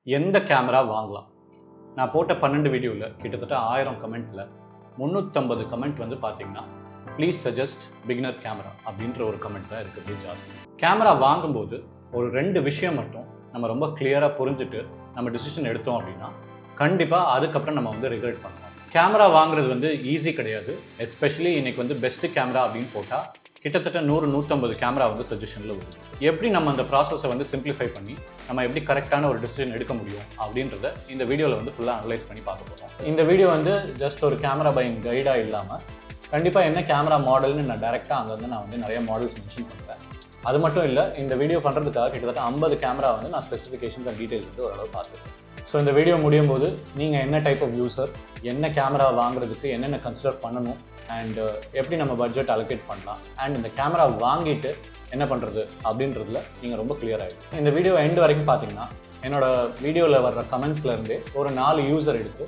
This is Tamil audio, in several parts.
எந்த கேமரா வாங்கலாம்? நான் போட்ட 12 வீடியோவில் கிட்டத்தட்ட 1000 கமெண்ட்டில் 350 கமெண்ட் வந்து பார்த்தீங்கன்னா, ப்ளீஸ் சஜஸ்ட் பிகினர் கேமரா அப்படின்ற ஒரு கமெண்ட் தான் இருக்கிறதே ஜாஸ்தி. கேமரா வாங்கும்போது ஒரு 2 விஷயம் மட்டும் நம்ம ரொம்ப கிளியராக புரிஞ்சுட்டு நம்ம டிசிஷன் எடுத்தோம் அப்படின்னா, கண்டிப்பாக அதுக்கப்புறம் நம்ம வந்து ரிக்ரெட் பண்ணுவோம். கேமரா வாங்குறது வந்து ஈஸி கிடையாது. எஸ்பெஷலி இன்னைக்கு வந்து பெஸ்ட் கேமரா அப்படின்னு போட்டால் கிட்டத்தட்ட 100-150 கேமரா வந்து சஜஷனில் வரும். எப்படி நம்ம அந்த ப்ராசஸை வந்து சிம்பிளிஃபை பண்ணி நம்ம எப்படி கரெக்டான ஒரு டிசிஷன் எடுக்க முடியும் அப்படின்றத இந்த வீடியோவில் வந்து ஃபுல்லாக அனலைஸ் பண்ணி பார்க்க போகிறோம். இந்த வீடியோ வந்து ஜஸ்ட் ஒரு கேமரா பையிங் கைடாக இல்லாமல் கண்டிப்பாக என்ன கேமரா மாடல்னு நான் டேரெக்டாக அங்கே நான் வந்து நிறைய மாடல்ஸ் மென்ஷன் பண்ணுறேன். அது மட்டும் இல்லை, இந்த வீடியோ பண்ணுறதுக்காக கிட்டத்தட்ட 50 கேமரா வந்து நான் ஸ்பெசிஃபிகேஷன்ஸ் அண்ட் டீட்டெயில்ஸ் வந்து ஓரளவு பார்த்துருக்கேன். ஸோ இந்த வீடியோ முடியும் போது நீங்கள் என்ன டைப் ஆஃப் யூசர், என்ன கேமரா வாங்குறதுக்கு என்னென்ன கன்சிடர் பண்ணணும் அண்ட் எப்படி நம்ம பட்ஜெட் அலோகேட் பண்ணலாம் அண்ட் இந்த கேமரா வாங்கிட்டு என்ன பண்ணுறது அப்படின்றதுல நீங்கள் ரொம்ப கிளியர் ஆகிடும். இந்த வீடியோ எண்ட் வரைக்கும் பார்த்தீங்கன்னா என்னோட வீடியோவில் வர்ற கமெண்ட்ஸ்லேருந்தே ஒரு 4 யூசர் எடுத்து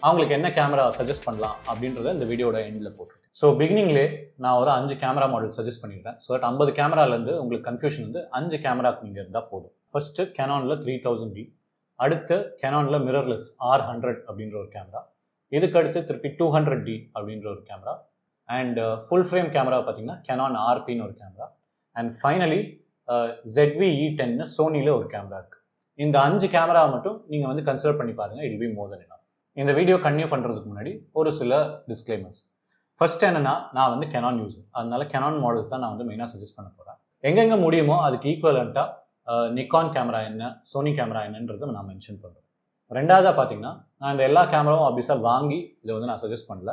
அவங்களுக்கு என்ன கேமரா சஜஸ்ட் பண்ணலாம் அப்படின்றத இந்த வீடியோட எண்டில் போட்டிருக்கேன். ஸோ பிகினிங்லேயே நான் ஒரு 5 கேமரா மாடல் சஜஸ்ட் பண்ணிடுறேன். ஸோ தட் 50 கேமராலேருந்து உங்களுக்கு கன்ஃபியூஷன் வந்து 5 கேமராக்கு நீங்கள் இருந்தால் போதும். ஃபர்ஸ்ட்டு கேனானில் 3000D, அடுத்து கேனானில் மிரர்லெஸ் R100 அப்படின்ற ஒரு கேமரா, இதுக்கு அடுத்து திருப்பி 200D அப்படின்ற ஒரு camera, and full frame camera பார்த்தீங்கன்னா கேனான் RPன்னு ஒரு கேமரா, அண்ட் ஃபைனலி ZV-E10 சோனியில் ஒரு கேமரா இருக்குது. இந்த 5 கேமரா மட்டும் நீங்கள் வந்து கன்சிடர் பண்ணி பாருங்கள். It will be more then enough. இந்த வீடியோ கன்டினியூ பண்ணுறதுக்கு முன்னாடி ஒரு சில டிஸ்க்ளைமர்ஸ். ஃபர்ஸ்ட் என்னன்னா, நான் வந்து கேனான் யூஸர், அதனால கேனான் மாடல்ஸ் தான் நான் வந்து மெயினாக சஜஸ்ட் பண்ண போகிறேன். எங்கெங்கே முடியுமோ அதுக்கு ஈக்குவலண்ட்டாக நிக்கான் கேமரா என்ன, சோனி கேமரா என்னன்றதை நான் மென்ஷன் பண்ணுறேன். ரெண்டாவதாக பார்த்தீங்கன்னா, நான் இந்த எல்லா கேமராவும் ஆப்வியஸாக வாங்கி இதை வந்து நான் சஜஸ்ட் பண்ணல.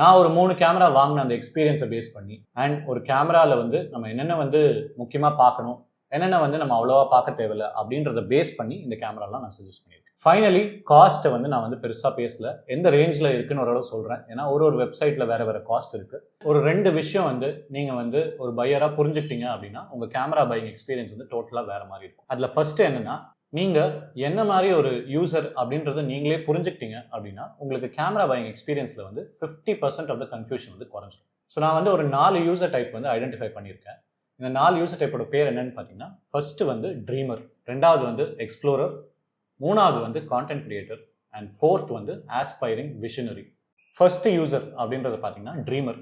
நான் ஒரு 3 கேமரா வாங்கின அந்த எக்ஸ்பீரியன்ஸை பேஸ் பண்ணி அண்ட் ஒரு கேமராவில் வந்து நம்ம என்னென்ன வந்து முக்கியமாக பார்க்கணும், என்னென்ன வந்து நம்ம அவ்வளோவா பார்க்க தேவையில்லை அப்படின்றத பேஸ் பண்ணி இந்த கேமராலாம் நான் சஜஸ்ட் பண்ணியிருக்கேன். ஃபைனலி காஸ்ட்டை வந்து நான் வந்து பெருசாக பேசல, எந்த ரேஞ்சில் இருக்குன்னு ஓரளவு சொல்கிறேன். ஏன்னா ஒரு வெப்சைட்டில் வேறு காஸ்ட் இருக்குது. ஒரு 2 விஷயம் வந்து நீங்கள் வந்து ஒரு பையராக புரிஞ்சுக்கிட்டீங்க அப்படின்னா உங்கள் கேமரா பையிங் எக்ஸ்பீரியன்ஸ் வந்து டோட்டலாக வேறு மாதிரி இருக்கும். அதில் ஃபர்ஸ்ட்டு என்னென்னா, நீங்கள் என்ன மாதிரி ஒரு யூசர் அப்படின்றத நீங்களே புரிஞ்சுக்கிட்டீங்க அப்படின்னா உங்களுக்கு கேமரா பையிங் எக்ஸ்பீரியன்ஸில் வந்து 50% ஆஃப் த கன்ஃபியூஷன் வந்து குறைஞ்சிடும். ஸோ நான் வந்து ஒரு 4 யூசர் டைப் வந்து ஐடென்டிஃபை பண்ணியிருக்கேன். இந்த 4 யூசர் டைப்போட பேர் என்னன்னு பார்த்தீங்கன்னா, ஃபர்ஸ்ட்டு வந்து ட்ரீமர், ரெண்டாவது வந்து எக்ஸ்ப்ளோரர், மூணாவது வந்து கான்டென்ட் கிரியேட்டர், அண்ட் ஃபோர்த் வந்து ஆஸ்பைரிங் விஷனரி. ஃபர்ஸ்ட் யூசர் அப்படின்றத பார்த்தீங்கன்னா ட்ரீமர்.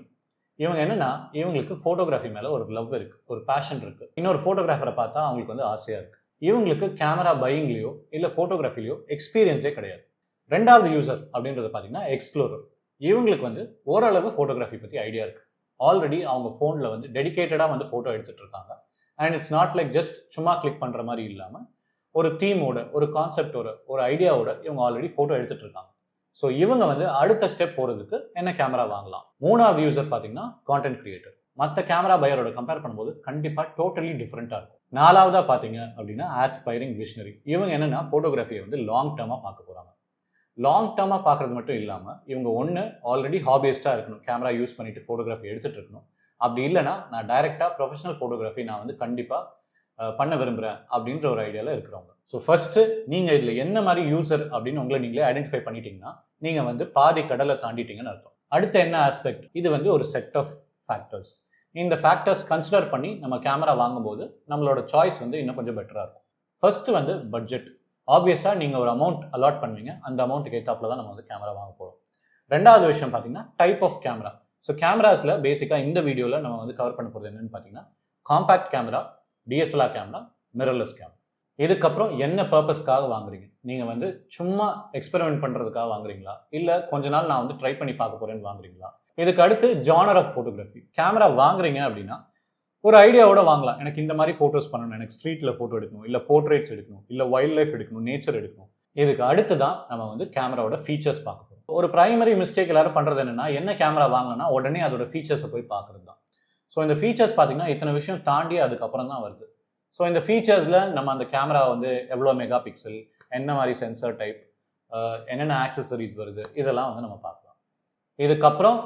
இவங்க என்னன்னா, இவங்களுக்கு ஃபோட்டோகிராஃபி மேலே ஒரு லவ் இருக்குது, ஒரு பேஷன் இருக்குது. இன்னொரு ஃபோட்டோகிராஃபரை பார்த்தா அவங்களுக்கு வந்து ஆசையாக இருக்குது. இவங்களுக்கு கேமரா பையிங்லேயோ இல்லை ஃபோட்டோகிராஃபிலையோ எக்ஸ்பீரியன்ஸே கிடையாது. ரெண்டாவது யூசர் அப்படின்றத பார்த்தீங்கன்னா எக்ஸ்ப்ளோரர். இவங்களுக்கு வந்து ஓரளவு ஃபோட்டோகிராஃபி பற்றி ஐடியா இருக்குது. ஆல்ரெடி அவங்க ஃபோனில் வந்து டெடிகேட்டடாக வந்து ஃபோட்டோ எடுத்துகிட்டு இருக்காங்க. And it's not like just சும்மா கிளிக் பண்ணுற மாதிரி இல்லாமல் ஒரு தீமோட, ஒரு கான்செப்டோட, ஒரு ஐடியாவோட இவங்க ஆல்ரெடி ஃபோட்டோ எடுத்துகிட்டு இருக்காங்க. ஸோ இவங்க வந்து அடுத்த ஸ்டெப் போகிறதுக்கு என்ன கேமரா வாங்கலாம். மூணாவது யூசர் பார்த்தீங்கன்னா கான்டென்ட் கிரியேட்டர். மற்ற கேமரா பையரோட கம்பேர் பண்ணும்போது கண்டிப்பாக டோட்டலி டிஃப்ரெண்ட்டாக இருக்கும். நாலாவதாக பார்த்தீங்க அப்படின்னா ஆஸ்பைரிங் விஷனரி. இவங்க என்னென்னா ஃபோட்டோகிராஃபியை வந்து லாங் டேர்மாக பார்க்க போகிறாங்க. லாங் டேர்மாக பார்க்குறது மட்டும் இல்லாமல் இவங்க ஒன்று ஆல்ரெடி ஹாபியஸ்ட்டாக இருக்கணும், கேமரா யூஸ் பண்ணிட்டு ஃபோட்டோகிராஃபி எடுத்துகிட்டு இருக்கணும். அப்படி இல்லைனா நான் டைரெக்டாக ப்ரொஃபஷனல் ஃபோட்டோகிராஃபி நான் வந்து கண்டிப்பாக பண்ண விரும்புகிறேன் அப்படின்ற ஒரு ஐடியாவில் இருக்கிறவங்க. ஸோ ஃபர்ஸ்ட்டு நீங்கள் இதில் என்ன மாதிரி யூசர் அப்படின்னு உங்களை நீங்களே ஐடென்டிஃபை பண்ணிட்டீங்கன்னா நீங்கள் வந்து பாதி கடலை தாண்டிட்டீங்கன்னு அர்த்தம். அடுத்த என்ன ஆஸ்பெக்ட், இது வந்து ஒரு செட் ஆஃப் ஃபேக்டர்ஸ். இந்த ஃபேக்டர்ஸ் கன்சிடர் பண்ணி நம்ம கேமரா வாங்கும்போது நம்மளோட சாய்ஸ் வந்து இன்னும் கொஞ்சம் பெட்டராக இருக்கும். ஃபர்ஸ்ட்டு வந்து பட்ஜெட். ஆப்வியஸாக நீங்கள் ஒரு அமௌண்ட் அலாட் பண்ணுவீங்க, அந்த அமௌண்ட்டுக்கு ஏற்றாப்புல தான் நம்ம வந்து கேமரா வாங்க போகிறோம். ரெண்டாவது விஷயம் பார்த்தீங்கன்னா டைப் ஆஃப் கேமரா. ஸோ கேமராஸில் பேசிக்காக இந்த வீடியோவில் நம்ம வந்து கவர் பண்ண போகிறது என்னென்னு பார்த்தீங்கன்னா compact camera, DSLR camera, mirrorless camera. இதுக்கப்புறம் என்ன பர்பஸ்க்காக வாங்குறீங்க? நீங்கள் வந்து சும்மா எக்ஸ்பெரிமெண்ட் பண்ணுறதுக்காக வாங்குறீங்களா, இல்லை கொஞ்ச நாள் நான் வந்து ட்ரை பண்ணி பார்க்க போகிறேன்னு வாங்குறீங்களா? இதுக்கு அடுத்து ஜானர் ஆஃப் ஃபோட்டோகிராஃபி. கேமரா வாங்குறீங்க அப்படின்னா ஒரு ஐடியாவோட வாங்கலாம். எனக்கு இந்த மாதிரி ஃபோட்டோஸ் பண்ணணும், எனக்கு ஸ்ட்ரீட்டில் ஃபோட்டோ எடுக்கணும், இல்லை போர்ட்ரேட்ஸ் எடுக்கணும், இல்லை வைல்ட் லைஃப் எடுக்கணும், நேச்சர் எடுக்கணும். இதுக்கு அடுத்து தான் நம்ம வந்து கேமராவோட ஃபீச்சர்ஸ் பார்க்க போகிறோம். ஒரு ப்ரைமரி மிஸ்டேக் எல்லாரும் பண்ணுறது என்னென்னா, என்ன கேமரா வாங்கினா உடனே அதோட ஃபீச்சர்ஸை போய் பார்க்குறது தான். ஸோ இந்த ஃபீச்சர்ஸ் பார்த்தீங்கன்னா இத்தனை விஷயம் தாண்டி அதுக்கப்புறம் தான் வருது. ஸோ இந்த ஃபீச்சர்ஸில் நம்ம அந்த கேமரா வந்து எவ்வளோ மெகா பிக்சல், என்ன மாதிரி சென்சர் டைப், என்னென்ன ஆக்சசரிஸ் வருது, இதெல்லாம் வந்து நம்ம பார்க்கலாம். இதுக்கப்புறம்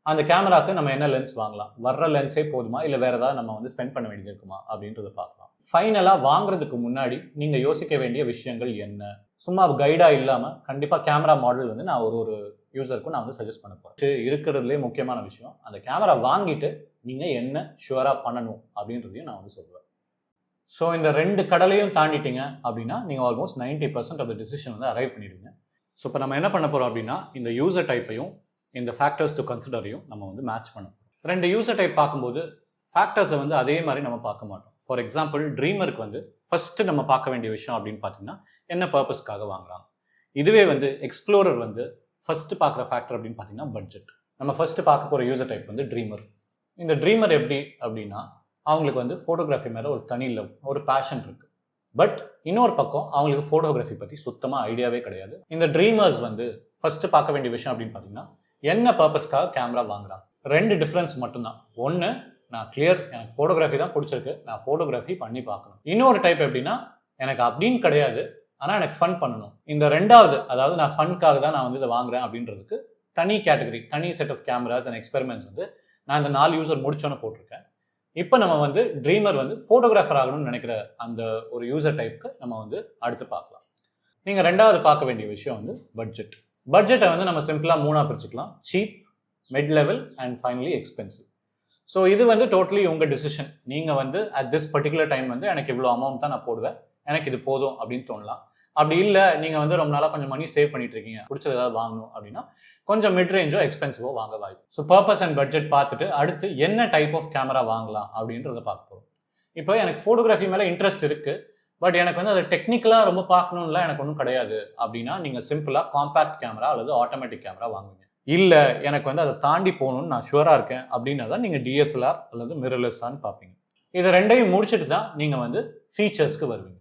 அந்த கேமராவுக்கு நம்ம என்ன லென்ஸ் வாங்கலாம், வர்ற லென்ஸே போதுமா இல்லை வேறு ஏதாவது நம்ம வந்து ஸ்பெண்ட் பண்ண வேண்டியது இருக்குமா அப்படின்றத பார்க்கலாம். ஃபைனலாக வாங்குறதுக்கு முன்னாடி நீங்கள் யோசிக்க வேண்டிய விஷயங்கள் என்ன, சும்மா கைடாக இல்லாமல் கண்டிப்பாக கேமரா மாடல் வந்து நான் ஒரு யூசருக்கும் நான் வந்து சஜஸ்ட் பண்ண போகிறேன். இருக்கிறதுலே முக்கியமான விஷயம், அந்த கேமரா வாங்கிட்டு நீங்கள் என்ன ஷுவராக பண்ணணும் அப்படின்றதையும் நான் வந்து சொல்லுவேன். ஸோ இந்த 2 கடலையும் தாண்டிட்டீங்க அப்படின்னா நீங்கள் ஆல்மோஸ்ட் 90% ஆஃப் த டிசிஷன் வந்து அரைவ் பண்ணிடுவீங்க. ஸோ இப்போ நம்ம என்ன பண்ண போகிறோம் அப்படின்னா இந்த யூசர் டைப்பையும் இந்த ஃபேக்டர்ஸ் டு கன்சிடரையும் நம்ம வந்து மேட்ச் பண்ண போகிறோம். 2 யூசர் டைப் பார்க்கும்போது ஃபேக்டர்ஸை வந்து அதே மாதிரி நம்ம பார்க்க மாட்டோம். ஃபார் எக்ஸாம்பிள் ட்ரீமருக்கு வந்து ஃபஸ்ட்டு நம்ம பார்க்க வேண்டிய விஷயம் அப்படின்னு பார்த்தீங்கன்னா என்ன பர்பஸ்க்காக வாங்குறாங்க. இதுவே வந்து எக்ஸ்ப்ளோரர் வந்து ஃபஸ்ட்டு பார்க்குற ஃபேக்டர் அப்படின்னு பார்த்தீங்கன்னா பட்ஜெட். நம்ம ஃபஸ்ட்டு பார்க்க போகிற யூசர் டைப் வந்து ட்ரீமர். இந்த ட்ரீமர் எப்படி அப்படின்னா அவங்களுக்கு வந்து ஃபோட்டோகிராஃபி மேலே ஒரு தனி லவ், ஒரு பேஷன் இருக்குது. பட் இன்னொரு பக்கம் அவங்களுக்கு ஃபோட்டோகிராஃபி பற்றி சுத்தமாக ஐடியாவே கிடையாது. இந்த ட்ரீமர்ஸ் வந்து ஃபஸ்ட்டு பார்க்க வேண்டிய விஷயம் அப்படின்னு பார்த்தீங்கன்னா என்ன பர்பஸ்க்காக கேமரா வாங்குறாங்க. 2 டிஃப்ரென்ஸ் மட்டும்தான். ஒன்று, நான் கிளியர், எனக்கு ஃபோட்டோகிராஃபி தான் பிடிச்சிருக்கு, நான் ஃபோட்டோகிராஃபி பண்ணி பார்க்கணும். இன்னொரு டைப் எப்படின்னா எனக்கு அப்படின்னு கிடையாது, ஆனால் எனக்கு ஃபன் பண்ணணும். இந்த 2வது, அதாவது நான் ஃபன்காக தான் நான் வந்து இதை வாங்குறேன் அப்படின்றதுக்கு தனி கேட்டகரி, தனி set of cameras and experiments வந்து நான் இந்த 4 யூசர் முடிச்சோன்னு போட்டிருக்கேன். இப்போ நம்ம வந்து ட்ரீமர் வந்து ஃபோட்டோகிராஃபர் ஆகணும்னு நினைக்கிற அந்த ஒரு யூசர் டைப்புக்கு நம்ம வந்து அடுத்து பார்க்கலாம். நீங்கள் 2வது பார்க்க வேண்டிய விஷயம் வந்து பட்ஜெட். பட்ஜெட்டை வந்து நம்ம சிம்பிளாக 3ஆக பிரிச்சுக்கலாம். Cheap, mid level and finally expensive. So இது வந்து டோட்டலி உங்கள் டிசிஷன். நீங்கள் வந்து அட் திஸ் பர்டிகுலர் டைம் வந்து எனக்கு இவ்வளோ அமௌண்ட் தான் நான் போடுவேன், எனக்கு இது போதும் அப்படின்னு தோணலாம். அப்படி இல்லை, நீங்கள் வந்து ரொம்ப நாளாக கொஞ்சம் மணி சேவ் பண்ணிட்டு இருக்கீங்க, பிடிச்சது ஏதாவது வாங்கணும் அப்படின்னா கொஞ்சம் மிட் ரேஞ்சோ எக்ஸ்பென்சிவோ வாங்க வாய்ப்பு. ஸோ பர்பஸ் அண்ட் பட்ஜெட் பார்த்துட்டு அடுத்து என்ன டைப் ஆஃப் கேமரா வாங்கலாம் அப்படின்றத பார்க்க போகிறோம். இப்போ எனக்கு ஃபோட்டோகிராஃபி மேலே இன்ட்ரெஸ்ட் இருக்குது, பட் எனக்கு வந்து அதை டெக்னிக்கலாக ரொம்ப பார்க்கணும்லாம் எனக்கு ஒன்றும் கிடையாது அப்படின்னா நீங்கள் சிம்பிளாக காம்பேக்ட் கேமரா அல்லது ஆட்டோமேட்டிக் கேமரா வாங்குவீங்க. இல்லை எனக்கு வந்து அதை தாண்டி போகணும்னு நான் ஷுவராக இருக்கேன் அப்படின்னா தான் நீங்கள் டிஎஸ்எல்ஆர் அல்லது மிரர்லெஸ்ஸான்னு பார்ப்பீங்க. இது 2ஐயும் முடிச்சுட்டு தான் நீங்கள் வந்து ஃபீச்சர்ஸ்க்கு வருவீங்க.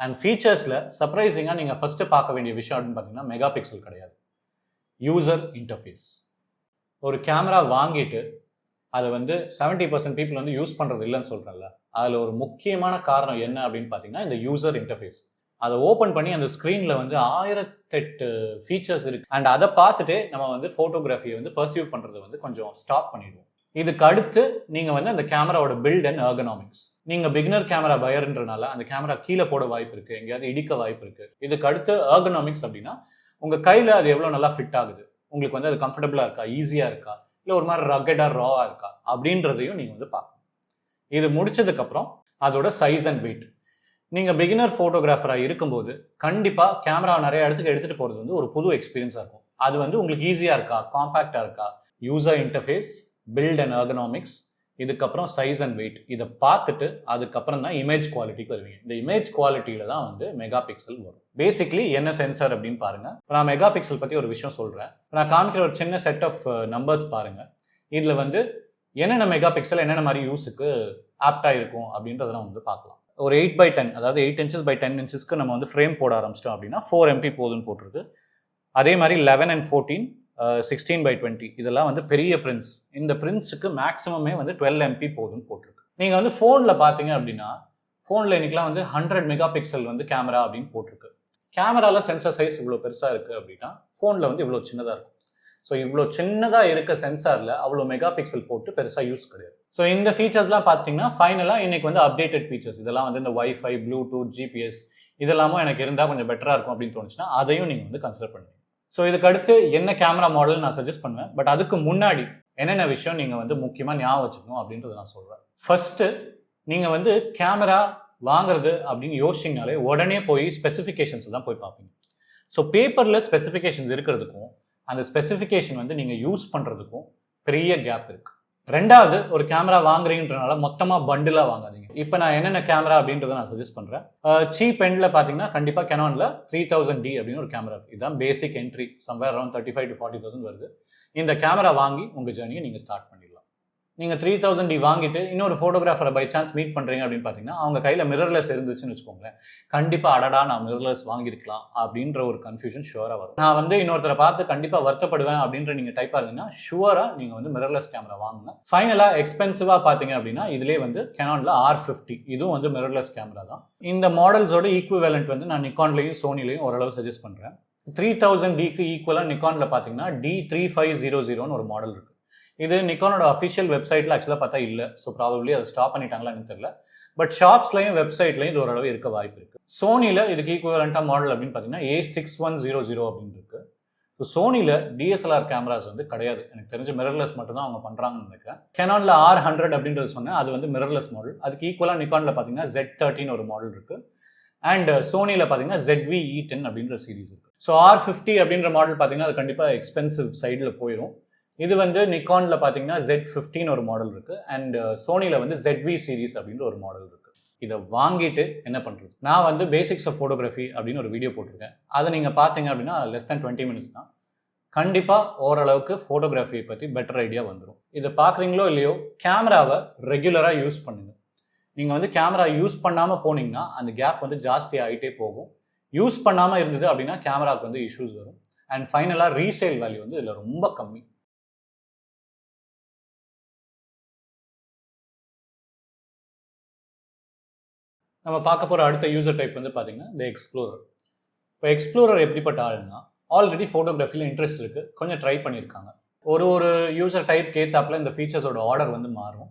அண்ட் ஃபீச்சர்ஸில் சர்ப்ரைசிங்காக நீங்கள் ஃபஸ்ட்டு பார்க்க வேண்டிய விஷயம் அப்படின்னு பார்த்தீங்கன்னா மெகா பிக்சல் கிடையாது, யூசர் இன்டர்ஃபேஸ். ஒரு கேமரா வாங்கிட்டு அதை வந்து 70% பீப்புள் வந்து யூஸ் பண்ணுறது இல்லைன்னு சொல்கிறேன்ல, அதில் ஒரு முக்கியமான காரணம் என்ன அப்படின்னு பார்த்தீங்கன்னா இந்த யூசர் இன்டர்ஃபேஸ். அதை ஓப்பன் பண்ணி அந்த ஸ்க்ரீனில் வந்து 1008 ஃபீச்சர்ஸ் இருக்குது. அண்ட் அதை பார்த்துட்டு நம்ம வந்து ஃபோட்டோகிராஃபியை வந்து பர்சியூவ் பண்ணுறது வந்து கொஞ்சம் ஸ்டாப் பண்ணிடுவோம். இதுக்கு அடுத்து நீங்கள் வந்து அந்த கேமராவோட பில்ட் அண்ட் எர்கனாமிக்ஸ். நீங்கள் பிகினர் கேமரா பயர்ன்றனால அந்த கேமரா கீழே போட வாய்ப்பு இருக்குது, எங்கேயாவது இடிக்க வாய்ப்பு இருக்குது. இதுக்கு அடுத்து எர்கனாமிக்ஸ் அப்படின்னா உங்கள் கையில் அது எவ்வளோ நல்லா ஃபிட் ஆகுது, உங்களுக்கு வந்து அது கம்ஃபர்டபுளாக இருக்கா, ஈஸியாக இருக்கா, இல்லை ஒரு மாதிரி ரக்கடாக ராவாக இருக்கா அப்படின்றதையும் நீங்கள் வந்து பார்க்கணும். இது முடிச்சதுக்கப்புறம் அதோட சைஸ் அண்ட் வெயிட். நீங்கள் பிகினர் ஃபோட்டோகிராஃபராக இருக்கும்போது கண்டிப்பாக கேமரா நிறைய இடத்துக்கு எடுத்துகிட்டு போகிறது வந்து ஒரு புது எக்ஸ்பீரியன்ஸாக இருக்கும். அது வந்து உங்களுக்கு ஈஸியாக இருக்கா, காம்பேக்டாக இருக்கா, user interface, build and ergonomics, இதுக்கப்புறம் சைஸ் அண்ட் வெயிட், இதை பார்த்துட்டு அதுக்கப்புறம் தான் இமேஜ் குவாலிட்டிக்கு வருவீங்க. இந்த இமேஜ் குவாலிட்டியில் தான் வந்து மெகா பிக்சல் வரும். பேசிக்லி என்ன சென்சார் அப்படின்னு பாருங்கள். நான் மெகா பிக்சல் பற்றி ஒரு விஷயம் சொல்கிறேன். நான் காமிக்கிற ஒரு சின்ன செட் ஆஃப் நம்பர்ஸ் பாருங்கள். இதில் வந்து என்னென்ன மெகா பிக்சல் என்னென்ன மாதிரி யூஸுக்கு ஆப்டாக இருக்கும் அப்படின்றதெல்லாம் வந்து பார்க்கலாம். ஒரு 8x10, அதாவது 8 inches by 10 inchesக்கு நம்ம வந்து ஃப்ரேம் போட ஆரம்பிச்சிட்டோம் அப்படின்னா 4 MP போதுன்னு போட்டிருக்கு. அதே மாதிரி 11 and 14, 16x20 இதெல்லாம் வந்து பெரிய பிரிண்ட்ஸ். இந்த பிரிண்ட்ஸுக்கு மேக்ஸிமமே வந்து 12 MP போதுன்னு போட்டிருக்கு. நீங்கள் வந்து ஃபோனில் பார்த்தீங்க அப்படின்னா ஃபோனில் இன்னைக்கெலாம் வந்து 100 மெகா பிக்சல் வந்து கேமரா அப்படின்னு போட்டிருக்கு. கேமராவில் சென்சார் சைஸ் இவ்வளோ பெருசாக இருக்குது அப்படின்னா ஃபோனில் வந்து இவ்வளோ சின்னதாக இருக்கும். ஸோ இவ்வளோ சின்னதாக இருக்க சென்சாரில் அவ்வளோ மெகா பிக்சல் போட்டு பெருசாக யூஸ் கிடையாது. ஸோ இந்த ஃபீச்சர்ஸ்லாம் பார்த்துட்டிங்கன்னா ஃபைனலாக இன்றைக்கி வந்து அப்டேட்டட் ஃபீச்சர்ஸ் இதெல்லாம் வந்து இந்த வைஃபை, ப்ளூடூத், ஜிபிஎஸ் இதெல்லாமும் எனக்கு இருந்தால் கொஞ்சம் பெட்டராக இருக்கும் அப்படின்னு தோணுச்சுன்னா அதையும் நீங்கள் வந்து கன்சிடர் பண்ணுவீங்க. ஸோ இதுக்கு அடுத்து என்ன கேமரா மாடல் நான் சஜஸ்ட் பண்ணுவேன். பட் அதுக்கு முன்னாடி என்னென்ன விஷயம் நீங்கள் வந்து முக்கியமாக ஞாபகம் வச்சுக்கணும் அப்படின்றத நான் சொல்கிறேன். ஃபஸ்ட்டு நீங்கள் வந்து கேமரா வாங்குறது அப்படின்னு யோசிச்சிங்கனாலே உடனே போய் ஸ்பெசிஃபிகேஷன்ஸ் தான் போய் பார்ப்பீங்க. ஸோ பேப்பரில் ஸ்பெசிஃபிகேஷன்ஸ் இருக்கிறதுக்கும் அந்த ஸ்பெசிஃபிகேஷன் வந்து நீங்கள் யூஸ் பண்ணுறதுக்கும் பெரிய கேப் இருக்குது. 2வது, ஒரு கேமரா வாங்குறீங்கன்றனால மொத்தமாக பண்டிலாக வாங்காதீங்க. இப்போ நான் என்னென்ன கேமரா அப்படின்றத நான் சஜஸ்ட் பண்ணுறேன். சீப் எண்டில் பார்த்தீங்கன்னா கண்டிப்பாக கெனானில் 3000D அப்படின்னு ஒரு கேமரா இருக்குது. இதுதான் பேசிக் என்ட்ரி, சம்வேர் அரௌண்ட் 35,000 to 40,000 வருது. இந்த கேமரா வாங்கி உங்கள் ஜேர்னியை நீங்கள் ஸ்டார்ட் பண்ணிடலாம். நீங்கள் 3000D வாங்கிட்டு இன்னொரு ஃபோட்டோகிராஃபரை பை சான்ஸ் மீட் பண்ணுறீங்க அப்படின்னு பார்த்தீங்கன்னா அவங்க கையில் மிரர்லெஸ் இருந்துச்சுன்னு வச்சுக்கோங்களேன், கண்டிப்பாக அடடா நான் மிரர்லெஸ் வாங்கியிருக்கலாம் அப்படின்ற ஒரு கன்ஃபியூஷன் ஷுவராக வரும். நான் வந்து இன்னொருத்தரை பார்த்து கண்டிப்பாக வருத்தப்படுவேன் அப்படின்ற நீங்கள் டைப்பாக இருந்தீங்கன்னா ஷுவராக நீங்கள் வந்து மிரர்லெஸ் கேமரா வாங்குங்க. ஃபைனலாக எக்ஸ்பென்சிவாக பார்த்தீங்க அப்படின்னா இதிலே வந்து கெனானில் R50 இதுவும் வந்து மிரர்லெஸ் கேமரா தான். இந்த மாடல்ஸோட ஈக்குவலண்ட் வந்து நான் நிக்கான்லையும் சோனிலையும் ஓரளவு சஜஸ்ட் பண்ணுறேன். 3000Dக்கு ஈக்குவலாக நிக்கானில் பார்த்தீங்கன்னா D3500ன்னு ஒரு மாடல் இருக்குது. இது நிக்கானோட அஃபிஷியல் வெப்சைட்டில் ஆக்சுவலாக பார்த்தா இல்லை. ஸோ ப்ராபப்ளி அதை ஸ்டாப் பண்ணிட்டாங்களான்னு தெரியல. பட் ஷாப்ஸ்லையும் வெப்சைட்லையும் இது ஓரளவு இருக்க வாய்ப்பு இருக்குது. சோனியில் இதுக்கு ஈக்குவலண்ட்டாக மாடல் அப்படின்னு பார்த்தீங்கன்னா A6100 அப்படின்னு இருக்குது. ஸோ இப்போ சோனியில் டிஎஸ்எல்ஆர் கேமராஸ் வந்து கிடையாது, எனக்கு தெரிஞ்ச மிரர்லெஸ் மட்டும் தான் அவங்க பண்ணுறாங்கன்னு நினைக்கிறேன். கேனானில் R100 அப்படின்றது சொன்னேன், அது வந்து மிரர்லெஸ் மாடல். அதுக்கு ஈக்குவலாக நிக்கானில் பார்த்தீங்கன்னா Z13 ஒரு மாடல் இருக்குது. அண்ட் சோனியில் பார்த்தீங்கன்னா ZV-E10 அப்படின்ற சீரிஸ் இருக்குது. ஸோ R50 அப்படின்ற மாடல் பார்த்தீங்கன்னா அது கண்டிப்பாக எக்ஸ்பென்சிவ் சைடில் போயிடும். இது வந்து நிக்கானில் பார்த்தீங்கன்னா Z15 ஒரு மாடல் இருக்குது. அண்ட் சோனியில் வந்து ZV சீரிஸ் அப்படின்ற ஒரு மாடல் இருக்குது. இதை வாங்கிட்டு என்ன பண்ணுறது, நான் வந்து பேசிக்ஸ் ஆஃப் ஃபோட்டோகிராஃபி அப்படின்னு ஒரு வீடியோ போட்டிருக்கேன். அதை நீங்கள் பார்த்தீங்க அப்படின்னா லெஸ் தேன் 20 minutes தான். கண்டிப்பாக ஓரளவுக்கு ஃபோட்டோகிராஃபியை பற்றி பெட்டர் ஐடியா வந்துடும். இதை பார்க்குறீங்களோ இல்லையோ, கேமராவை ரெகுலராக யூஸ் பண்ணுங்கள். நீங்கள் வந்து கேமரா யூஸ் பண்ணாமல் போனீங்கன்னா அந்த கேப் வந்து ஜாஸ்தி ஆகிட்டே போகும். யூஸ் பண்ணாமல் இருந்தது அப்படின்னா கேமராவுக்கு வந்து இஷ்யூஸ் வரும். அண்ட் ஃபைனலாக ரீசேல் வேல்யூ வந்து இதில் ரொம்ப கம்மி. நம்ம பார்க்க போகிற அடுத்த யூசர் டைப் வந்து பார்த்தீங்கன்னா இந்த எக்ஸ்ப்ளோரர். இப்போ எக்ஸ்ப்ளோரர் எப்படிப்பட்ட ஆளுன்னா, ஆல்ரெடி ஃபோட்டோகிராஃபியில் இன்ட்ரெஸ்ட் இருக்குது, கொஞ்சம் ட்ரை பண்ணியிருக்காங்க. ஒரு யூசர் டைப் ஏற்றாப்புல இந்த ஃபீச்சர்ஸோட ஆர்டர் வந்து மாறும்.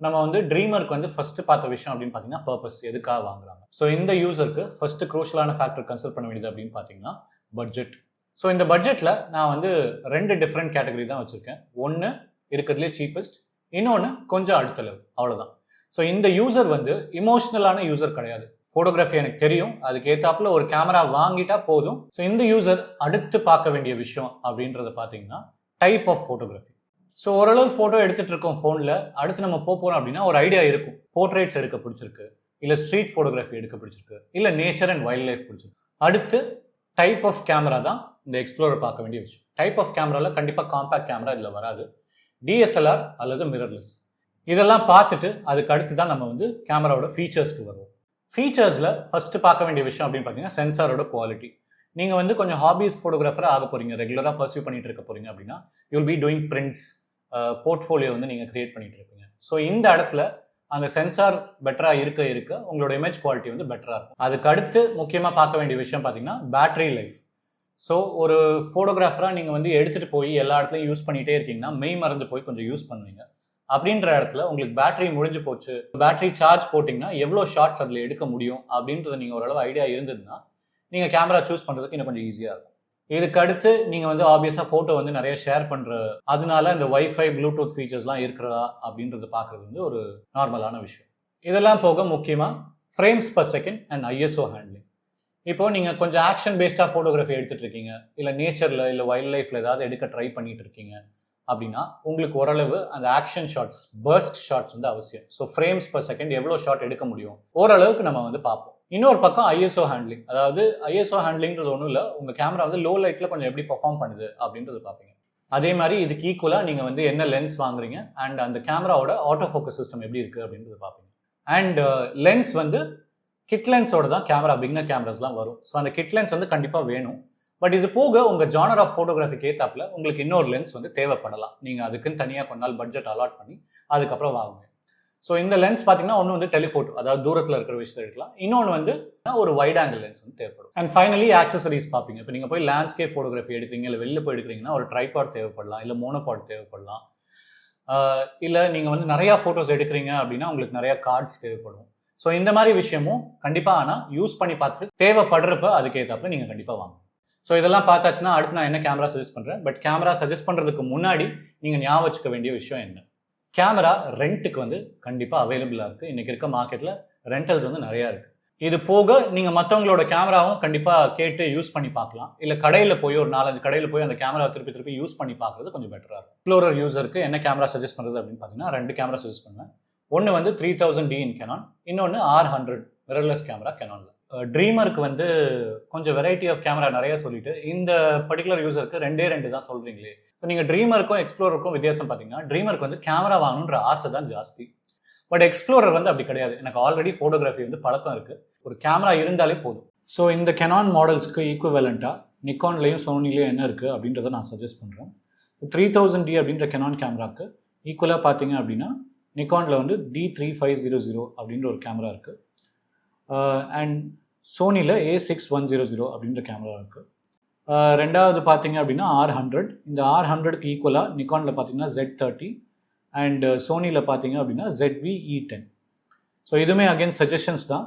நம்ம வந்து ட்ரீமருக்கு வந்து ஃபஸ்ட்டு பார்த்த விஷயம் அப்படின்னு பார்த்தீங்கன்னா பர்பஸ், எதுக்காக வாங்குறாங்க. ஸோ இந்த யூசருக்கு ஃபஸ்ட்டு க்ரூஷலான ஃபேக்டர் கன்சிடர் பண்ண வேண்டியது அப்படின்னு பார்த்தீங்கன்னா பட்ஜெட். ஸோ இந்த பட்ஜெட்டில் நான் வந்து 2 டிஃப்ரெண்ட் கேட்டகரி தான் வச்சுருக்கேன். ஒன்று இருக்கிறதுலே சீப்பஸ்ட், இன்னொன்று கொஞ்சம் அடுத்த லெவல், அவ்வளோதான். ஸோ இந்த யூசர் வந்து இமோஷ்னலான யூசர் கிடையாது. ஃபோட்டோகிராஃபி எனக்கு தெரியும், அதுக்கு ஏற்றாப்புல ஒரு கேமரா வாங்கிட்டா போதும். ஸோ இந்த யூசர் அடுத்து பார்க்க வேண்டிய விஷயம் அப்படின்றத பார்த்தீங்கன்னா டைப் ஆஃப் ஃபோட்டோகிராஃபி. ஸோ ஓரளவு ஃபோட்டோ எடுத்துகிட்டு இருக்கோம் ஃபோனில், அடுத்து நம்ம போகிறோம் அப்படின்னா ஒரு ஐடியா இருக்கும். போர்ட்ரேட்ஸ் எடுக்க பிடிச்சிருக்கு, இல்லை ஸ்ட்ரீட் ஃபோட்டோகிராஃபி எடுக்க பிடிச்சிருக்கு, இல்லை நேச்சர் அண்ட் வைல்ட் லைஃப் பிடிச்சிருக்கு. அடுத்து டைப் ஆஃப் கேமரா தான் இந்த எக்ஸ்ப்ளோரர் பார்க்க வேண்டிய விஷயம். டைப் ஆஃப் கேமராவில் கண்டிப்பாக காம்பேக்ட் கேமரா இதில் வராது, DSLR அல்லது மிரர்லெஸ். இதெல்லாம் பார்த்துட்டு அதுக்கு அடுத்து தான் நம்ம வந்து கேமராவோட ஃபீச்சர்ஸ்க்கு வருவோம். ஃபீச்சர்ஸில் ஃபஸ்ட்டு பார்க்க வேண்டிய விஷயம் அப்படின்னு பார்த்தீங்கன்னா சென்சாரோட குவாலிட்டி. நீங்கள் வந்து கொஞ்சம் ஹாபீஸ் ஃபோட்டோகிராஃபராக ஆக போகிறீங்க, ரெகுலராக பர்சியூ பண்ணிட்டு இருக்க போகிறீங்க அப்படின்னா you'll be doing prints, portfolio வந்து நீங்கள் க்ரியேட் பண்ணிட்டு இருப்பீங்க. ஸோ இந்த இடத்துல அந்த சென்சார் பெட்டராக இருக்க உங்களோட இமேஜ் குவாலிட்டி வந்து பெட்டராக இருக்கும். அதுக்கு அடுத்து முக்கியமாக பார்க்க வேண்டிய விஷயம் பார்த்தீங்கன்னா பேட்டரி லைஃப். ஸோ ஒரு ஃபோட்டோகிராஃபராக நீங்கள் வந்து எடுத்துகிட்டு போய் எல்லா இடத்துலையும் யூஸ் பண்ணிகிட்டே இருக்கீங்கன்னா மெய் மறந்து போய் கொஞ்சம் யூஸ் பண்ணுவீங்க. அப்படின்ற இடத்துல உங்களுக்கு பேட்டரி முடிஞ்சு போச்சு, பேட்டரி சார்ஜ் போட்டிங்கன்னா எவ்வளோ ஷார்ட்ஸ் அதில் எடுக்க முடியும் அப்படின்றத நீங்கள் ஓரளவு ஐடியா இருந்ததுன்னா நீங்கள் கேமரா சூஸ் பண்ணுறதுக்கு இன்னும் கொஞ்சம் ஈஸியாக இருக்கும். இதுக்கு அடுத்து நீங்கள் வந்து ஆப்வியஸாக ஃபோட்டோ வந்து நிறைய ஷேர் பண்ணுற, அதனால இந்த வைஃபை ப்ளூடூத் ஃபீச்சர்ஸ்லாம் இருக்கிறதா அப்படின்றத பார்க்குறது வந்து ஒரு நார்மலான விஷயம். இதெல்லாம் போக முக்கியமாக frames per second and ISO handling. இப்போ நீங்கள் கொஞ்சம் ஆக்ஷன் பேஸ்டாக ஃபோட்டோகிராஃபி எடுத்துகிட்டு இருக்கீங்க, இல்லை நேச்சரில் இல்லை வைல்ட் லைஃப்பில் ஏதாவது எடுக்க ட்ரை பண்ணிட்டு இருக்கீங்க அப்படின்னா உங்களுக்கு ஓரளவு அந்த ஆக்ஷன் ஷாட்ஸ், பர்ஸ்ட் ஷாட்ஸ் வந்து அவசியம். ஸோ ஃப்ரேம்ஸ் பர் செகண்ட் எவ்வளோ ஷாட் எடுக்க முடியும் ஓரளவுக்கு நம்ம வந்து பார்ப்போம். இன்னொரு பக்கம் ISO ஹேண்ட்லிங். அதாவது ISO ஹேண்ட்லிங்கிறது ஒன்றும் இல்லை, உங்கள் கேமரா வந்து லோ லைட்டில் கொஞ்சம் எப்படி பர்ஃபார்ம் பண்ணுது அப்படின்றது பார்ப்பீங்க. அதே மாதிரி இதுக்கு ஈக்குவலாக நீங்கள் வந்து என்ன லென்ஸ் வாங்குறீங்க அண்ட் அந்த கேமராவோட ஆட்டோ ஃபோக்கஸ் சிஸ்டம் எப்படி இருக்குது அப்படின்றது பார்ப்பீங்க. அண்ட் லென்ஸ் வந்து கிட் லென்ஸோட தான் கேமரா, பிகினர் கேமராஸ்லாம் வரும். ஸோ அந்த கிட் லென்ஸ் வந்து கண்டிப்பாக வேணும். பட் இது போக உங்கள் ஜானர் ஆஃப் ஃபோட்டோகிராஃபிக்கு ஏற்றாப்புல உங்களுக்கு இன்னொரு லென்ஸ் வந்து தேவைப்படலாம். நீங்கள் அதுக்குன்னு தனியாக கொஞ்ச நாள் பட்ஜெட் அலாட் பண்ணி அதுக்கப்புறம் வாங்குங்க. ஸோ இந்த லென்ஸ் பார்த்தீங்கன்னா ஒன்று வந்து டெலிஃபோட்டோ, அதாவது தூரத்தில் இருக்கிற விஷயத்தை எடுக்கலாம். இன்னொன்று வந்து ஒரு வைட் ஆங்கிள் லென்ஸ் வந்து தேவைப்படும். அண்ட் ஃபைனலி ஆக்சசரிஸ் பார்ப்பீங்க. இப்போ நீங்கள் போய் லேண்ட்ஸ்கேப் ஃபோட்டோகிராஃபி எடுக்கிறீங்க, இல்லை வெளில போய் எடுக்கிறீங்கன்னா ஒரு ட்ரைபாட் தேவைப்படலாம், இல்லை மோனோபாட் தேவைப்படலாம். இல்லை நீங்கள் வந்து நிறையா ஃபோட்டோஸ் எடுக்கிறீங்க அப்படின்னா உங்களுக்கு நிறையா கார்ட்ஸ் தேவைப்படும். ஸோ இந்த மாதிரி விஷயமும் கண்டிப்பாக ஆனால் யூஸ் பண்ணி பார்த்துட்டு தேவைப்படுறப்ப அதுக்கேற்றப்ப நீங்கள் கண்டிப்பாக வாங்க. ஸோ இதெல்லாம் பார்த்தாச்சுன்னா அடுத்து நான் என்ன கேமரா சஜஸ்ட் பண்ணுறேன். பட் கேமரா சஜஸ்ட் பண்ணுறதுக்கு முன்னாடி நீங்கள் ஞாபகம் வச்சுக்க வேண்டிய விஷயம் என்ன, கேமரா ரெண்ட்டுக்கு வந்து கண்டிப்பாக அவைலபிளாக இருக்குது. இன்றைக்கி இருக்க மார்க்கெட்டில் ரெண்டல்ஸ் வந்து நிறையா இருக்குது. இது போக நீங்கள் மற்றவங்களோட கேமராவும் கண்டிப்பாக கேட்டு யூஸ் பண்ணி பார்க்கலாம். இல்லை கடையில் போய் ஒரு 4-5 கடையில் போய் அந்த கேமரா திருப்பி யூஸ் பண்ணி பார்க்குறது கொஞ்சம் பெட்டராக இருக்கும். எக்ஸ்ப்ளோரர் யூசருக்கு என்ன கேமரா சஜஸ்ட் பண்ணுறது அப்படின்னு பார்த்தீங்கன்னா 2 கேமரா சஜஸ்ட் பண்ணுவேன். ஒன்று வந்து 3000D இன் கேனான், இன்னொன்று R100 மிரர்லெஸ் கேமரா கேனானில். ட்ரீமருக்கு வந்து கொஞ்சம் வெரைட்டி ஆஃப் கேமரா நிறைய சொல்லிட்டு இந்த பர்டிகுலர் யூசருக்கு 2 தான் சொல்கிறீங்களே. ஸோ நீங்கள் ட்ரீமருக்கும் எக்ஸ்ப்ளோரருக்கும் வித்தியாசம் பார்த்தீங்கன்னா ட்ரீமருக்கு வந்து கேமரா வாங்கணுன்ற ஆசை தான் ஜாஸ்தி. பட் எக்ஸ்ப்ளோரர் வந்து அப்படி கிடையாது. எனக்கு ஆல்ரெடி ஃபோட்டோகிராஃபி வந்து பழக்கம் இருக்குது, ஒரு கேமரா இருந்தாலே போதும். ஸோ இந்த கெனான் மாடல்ஸ்க்கு ஈக்குவலண்ட்டாக நிக்கான்லேயும் சோனிலையும் என்ன இருக்குது அப்படின்றத நான் சஜஸ்ட் பண்ணுறேன். 3000D அப்படின்ற கெனான் கேமராவுக்கு ஈக்குவலாக பார்த்தீங்க அப்படின்னா நிக்கானில் வந்து D3500 அப்படின்ற ஒரு கேமரா இருக்குது. அண்ட் சோனியில் A6100 அப்படின்ற கேமரா இருக்குது. ரெண்டாவது பார்த்தீங்க அப்படின்னா R100. இந்த R100க்கு ஈக்குவலாக நிக்கானில் பார்த்தீங்கன்னா Z30 அண்ட் சோனியில் பார்த்தீங்க அப்படின்னா ZV-E10. ஸோ இதுவுமே அகெயின் சஜஷன்ஸ் தான்.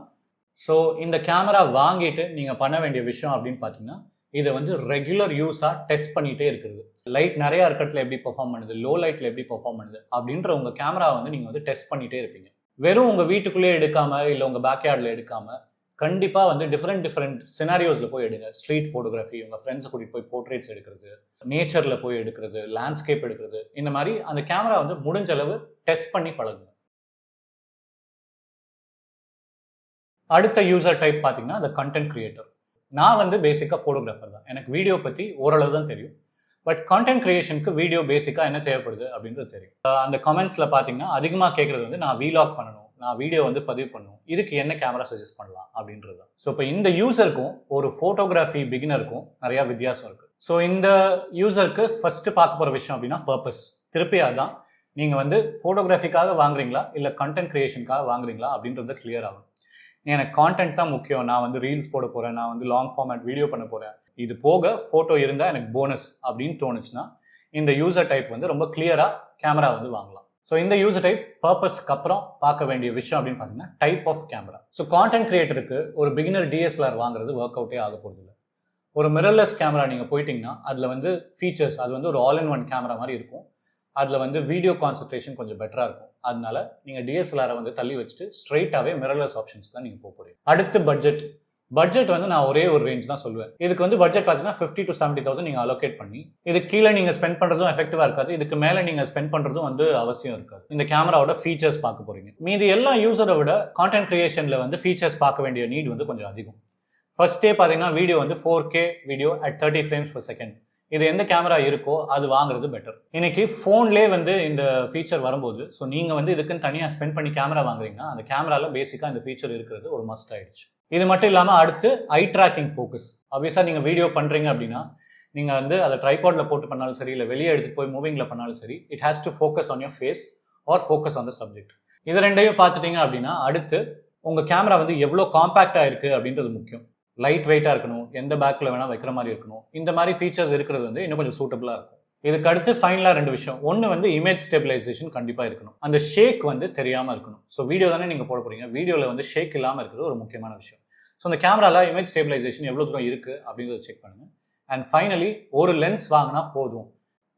ஸோ இந்த கேமரா வாங்கிட்டு நீங்கள் பண்ண வேண்டிய விஷயம் அப்படின்னு பார்த்தீங்கன்னா இதை வந்து ரெகுலர் யூஸாக டெஸ்ட் பண்ணிகிட்டே இருக்கிறது. லைட் நிறையா இருக்கிறதுல எப்படி பெர்ஃபார்ம் பண்ணுது, லோ லைட்டில் எப்படி பெர்ஃபார்ம் பண்ணுது அப்படின்ற உங்கள் கேமரா வந்து நீங்கள் வந்து டெஸ்ட் பண்ணிகிட்டே இருப்பீங்க. வெறும் உங்கள் வீட்டுக்குள்ளேயே எடுக்காமல் இல்லை உங்கள் பேக்யார்டில் எடுக்காமல் கண்டிப்பாக வந்து டிஃப்ரெண்ட் சினாரியோஸில் போய் எடுங்க. ஸ்ட்ரீட் ஃபோட்டோகிராஃபி, உங்கள் ஃப்ரெண்ட்ஸை கூட்டிகிட்டு போய் போர்ட்ரேட்ஸ் எடுக்கிறது, நேச்சரில் போய் எடுக்கிறது, லேண்ட்ஸ்கேப் எடுக்கிறது, இந்த மாதிரி அந்த கேமரா வந்து முடிஞ்ச அளவு டெஸ்ட் பண்ணி பழகுங்க. அடுத்த யூசர் டைப் பார்த்தீங்கன்னா அந்த கண்டென்ட் கிரியேட்டர். நான் வந்து பேசிக்காக ஃபோட்டோகிராஃபர் தான். எனக்கு வீடியோ பற்றி ஓரளவு தான் தெரியும். பட் கான்டென்ட் கிரியேஷனுக்கு வீடியோ பேசிக்காக என்ன தேவைப்படுது அப்படின்றது தெரியும். அந்த கமெண்ட்ஸில் பார்த்தீங்கன்னா அதிகமாக கேட்குறது வந்து நான் வீலாக் பண்ணணும், நான் வீடியோ வந்து பதிவு பண்ணணும், இதுக்கு என்ன கேமரா சஜஸ்ட் பண்ணலாம் அப்படின்றது தான். ஸோ இப்போ இந்த யூசருக்கும் ஒரு ஃபோட்டோகிராஃபி பிகினருக்கும் நிறையா வித்தியாசம் இருக்குது. ஸோ இந்த யூசருக்கு ஃபஸ்ட்டு பார்க்க போகிற விஷயம் அப்படின்னா பர்பஸ். திருப்பி அதான், நீங்கள் வந்து ஃபோட்டோகிராஃபிக்காக வாங்குறீங்களா இல்லை கண்டென்ட் கிரியேஷனுக்காக வாங்குறீங்களா அப்படின்றது கிளியர் ஆகும். எனக்கு கான்டென்ட் தான் முக்கியம், நான் வந்து ரீல்ஸ் போட போகிறேன், நான் வந்து லாங் ஃபார்மேட் வீடியோ பண்ண போகிறேன், இது போக ஃபோட்டோ இருந்தால் எனக்கு போனஸ் அப்படின்னு தோணுச்சுன்னா இந்த யூசர் டைப் வந்து ரொம்ப கிளியராக கேமரா வந்து வாங்கலாம். ஸோ இந்த யூசர் டைப் பர்பஸ்க்கு அப்புறம் பார்க்க வேண்டிய விஷயம் அப்படின்னு பார்த்தீங்கன்னா type of camera. So content கிரியேட்டருக்கு ஒரு பிகினர் DSLR வாங்குறது ஒர்க் அவுட்டே ஆக போகிறது இல்லை. ஒரு மிரர்லெஸ் கேமரா நீங்கள் போயிட்டீங்கன்னா அதில் வந்து ஃபீச்சர்ஸ், அது வந்து ஒரு ஆல் இன் ஒன் கேமரா மாதிரி இருக்கும். அதில் வந்து வீடியோ கான்சன்ட்ரேஷன் கொஞ்சம் பெட்டராக இருக்கும். அதனால நீங்கள் DSLR வந்து தள்ளி வச்சுட்டு ஸ்ட்ரெயிட்டாகவே மிரர்லெஸ் ஆப்ஷன்ஸ் தான் நீங்கள் போக போகிறீங்க. அடுத்து பட்ஜெட் வந்து நான் ஒரே ஒரு ரேஞ்ச் தான் சொல்லுவேன். இதுக்கு வந்து பட்ஜெட் பார்த்தீங்கன்னா 50,000 to 70,000 நீங்கள் அலோகேட் பண்ணி, இதுக்கு கீழே நீங்கள் ஸ்பெண்ட் பண்ணுறதும் எஃபெக்டிவாக இருக்காது, இதுக்கு மேலே நீங்கள் ஸ்பெண்ட் பண்ணுறதும் வந்து அவசியம் இருக்காது. இந்த கேமராவோட ஃபீச்சர்ஸ் பார்க்க போகிறீங்க. மீதி எல்லா யூசரை விட கான்டென்ட் கிரியேஷனில் வந்து ஃபீச்சர்ஸ் பார்க்க வேண்டிய நீட் வந்து கொஞ்சம் அதிகம். ஃபர்ஸ்டே பார்த்தீங்கன்னா வீடியோ வந்து 4K video at 30 frames per second. இது எந்த கேமரா இருக்கோ அது வாங்குறது பெட்டர். இன்னைக்கு ஃபோன்லேயே வந்து இந்த ஃபீச்சர் வரும்போது, ஸோ நீங்கள் வந்து இதுக்குன்னு தனியாக ஸ்பெண்ட் பண்ணி கேமரா வாங்குறீங்கன்னா அந்த கேமராவில் பேசிக்காக இந்த ஃபீச்சர் இருக்கிறது ஒரு மஸ்ட் ஆயிடுச்சு. இது மட்டும் இல்லாமல் அடுத்து ஐ ட்ராக்கிங் ஃபோக்கஸ். ஆப்வியஸாக நீங்கள் வீடியோ பண்ணுறீங்க அப்படின்னா நீங்கள் வந்து அதை ட்ரைபாடில் போட்டு பண்ணாலும் சரி, இல்லை வெளியே எடுத்துகிட்டு போய் மூவிங்கில் பண்ணாலும் சரி, it has to focus on your face or focus on the subject. இது ரெண்டையும் பார்த்துட்டீங்க அப்படின்னா அடுத்து உங்கள் கேமரா வந்து எவ்வளோ காம்பேக்டாக இருக்குது அப்படின்றது முக்கியம். லைட் வெயிட்டாக இருக்கணும், எந்த பேக்கில் வேணால் வைக்கிற மாதிரி இருக்கணும். இந்த மாதிரி ஃபீச்சர்ஸ் இருக்கிறது வந்து இன்னும் கொஞ்சம் சூட்டபுளாக இருக்கும். இதுக்கு அடுத்து ஃபைனலாக 2 விஷயம். ஒன்று வந்து இமேஜ் ஸ்டெபிலைசேஷன் கண்டிப்பாக இருக்கணும். அந்த ஷேக் வந்து தெரியாமல் இருக்கணும். ஸோ வீடியோ தானே நீங்கள் போட போகிறீங்க, வீடியோவில் வந்து ஷேக் இல்லாமல் இருக்கிறது ஒரு முக்கியமான விஷயம். ஸோ அந்த கேமராவில் இமேஜ் ஸ்டெபிலைசேஷன் எவ்வளோ தூரம் இருக்குது அப்படின்றத செக் பண்ணுங்கள். அண்ட் ஃபைனலி ஒரு லென்ஸ் வாங்கினா போதும்,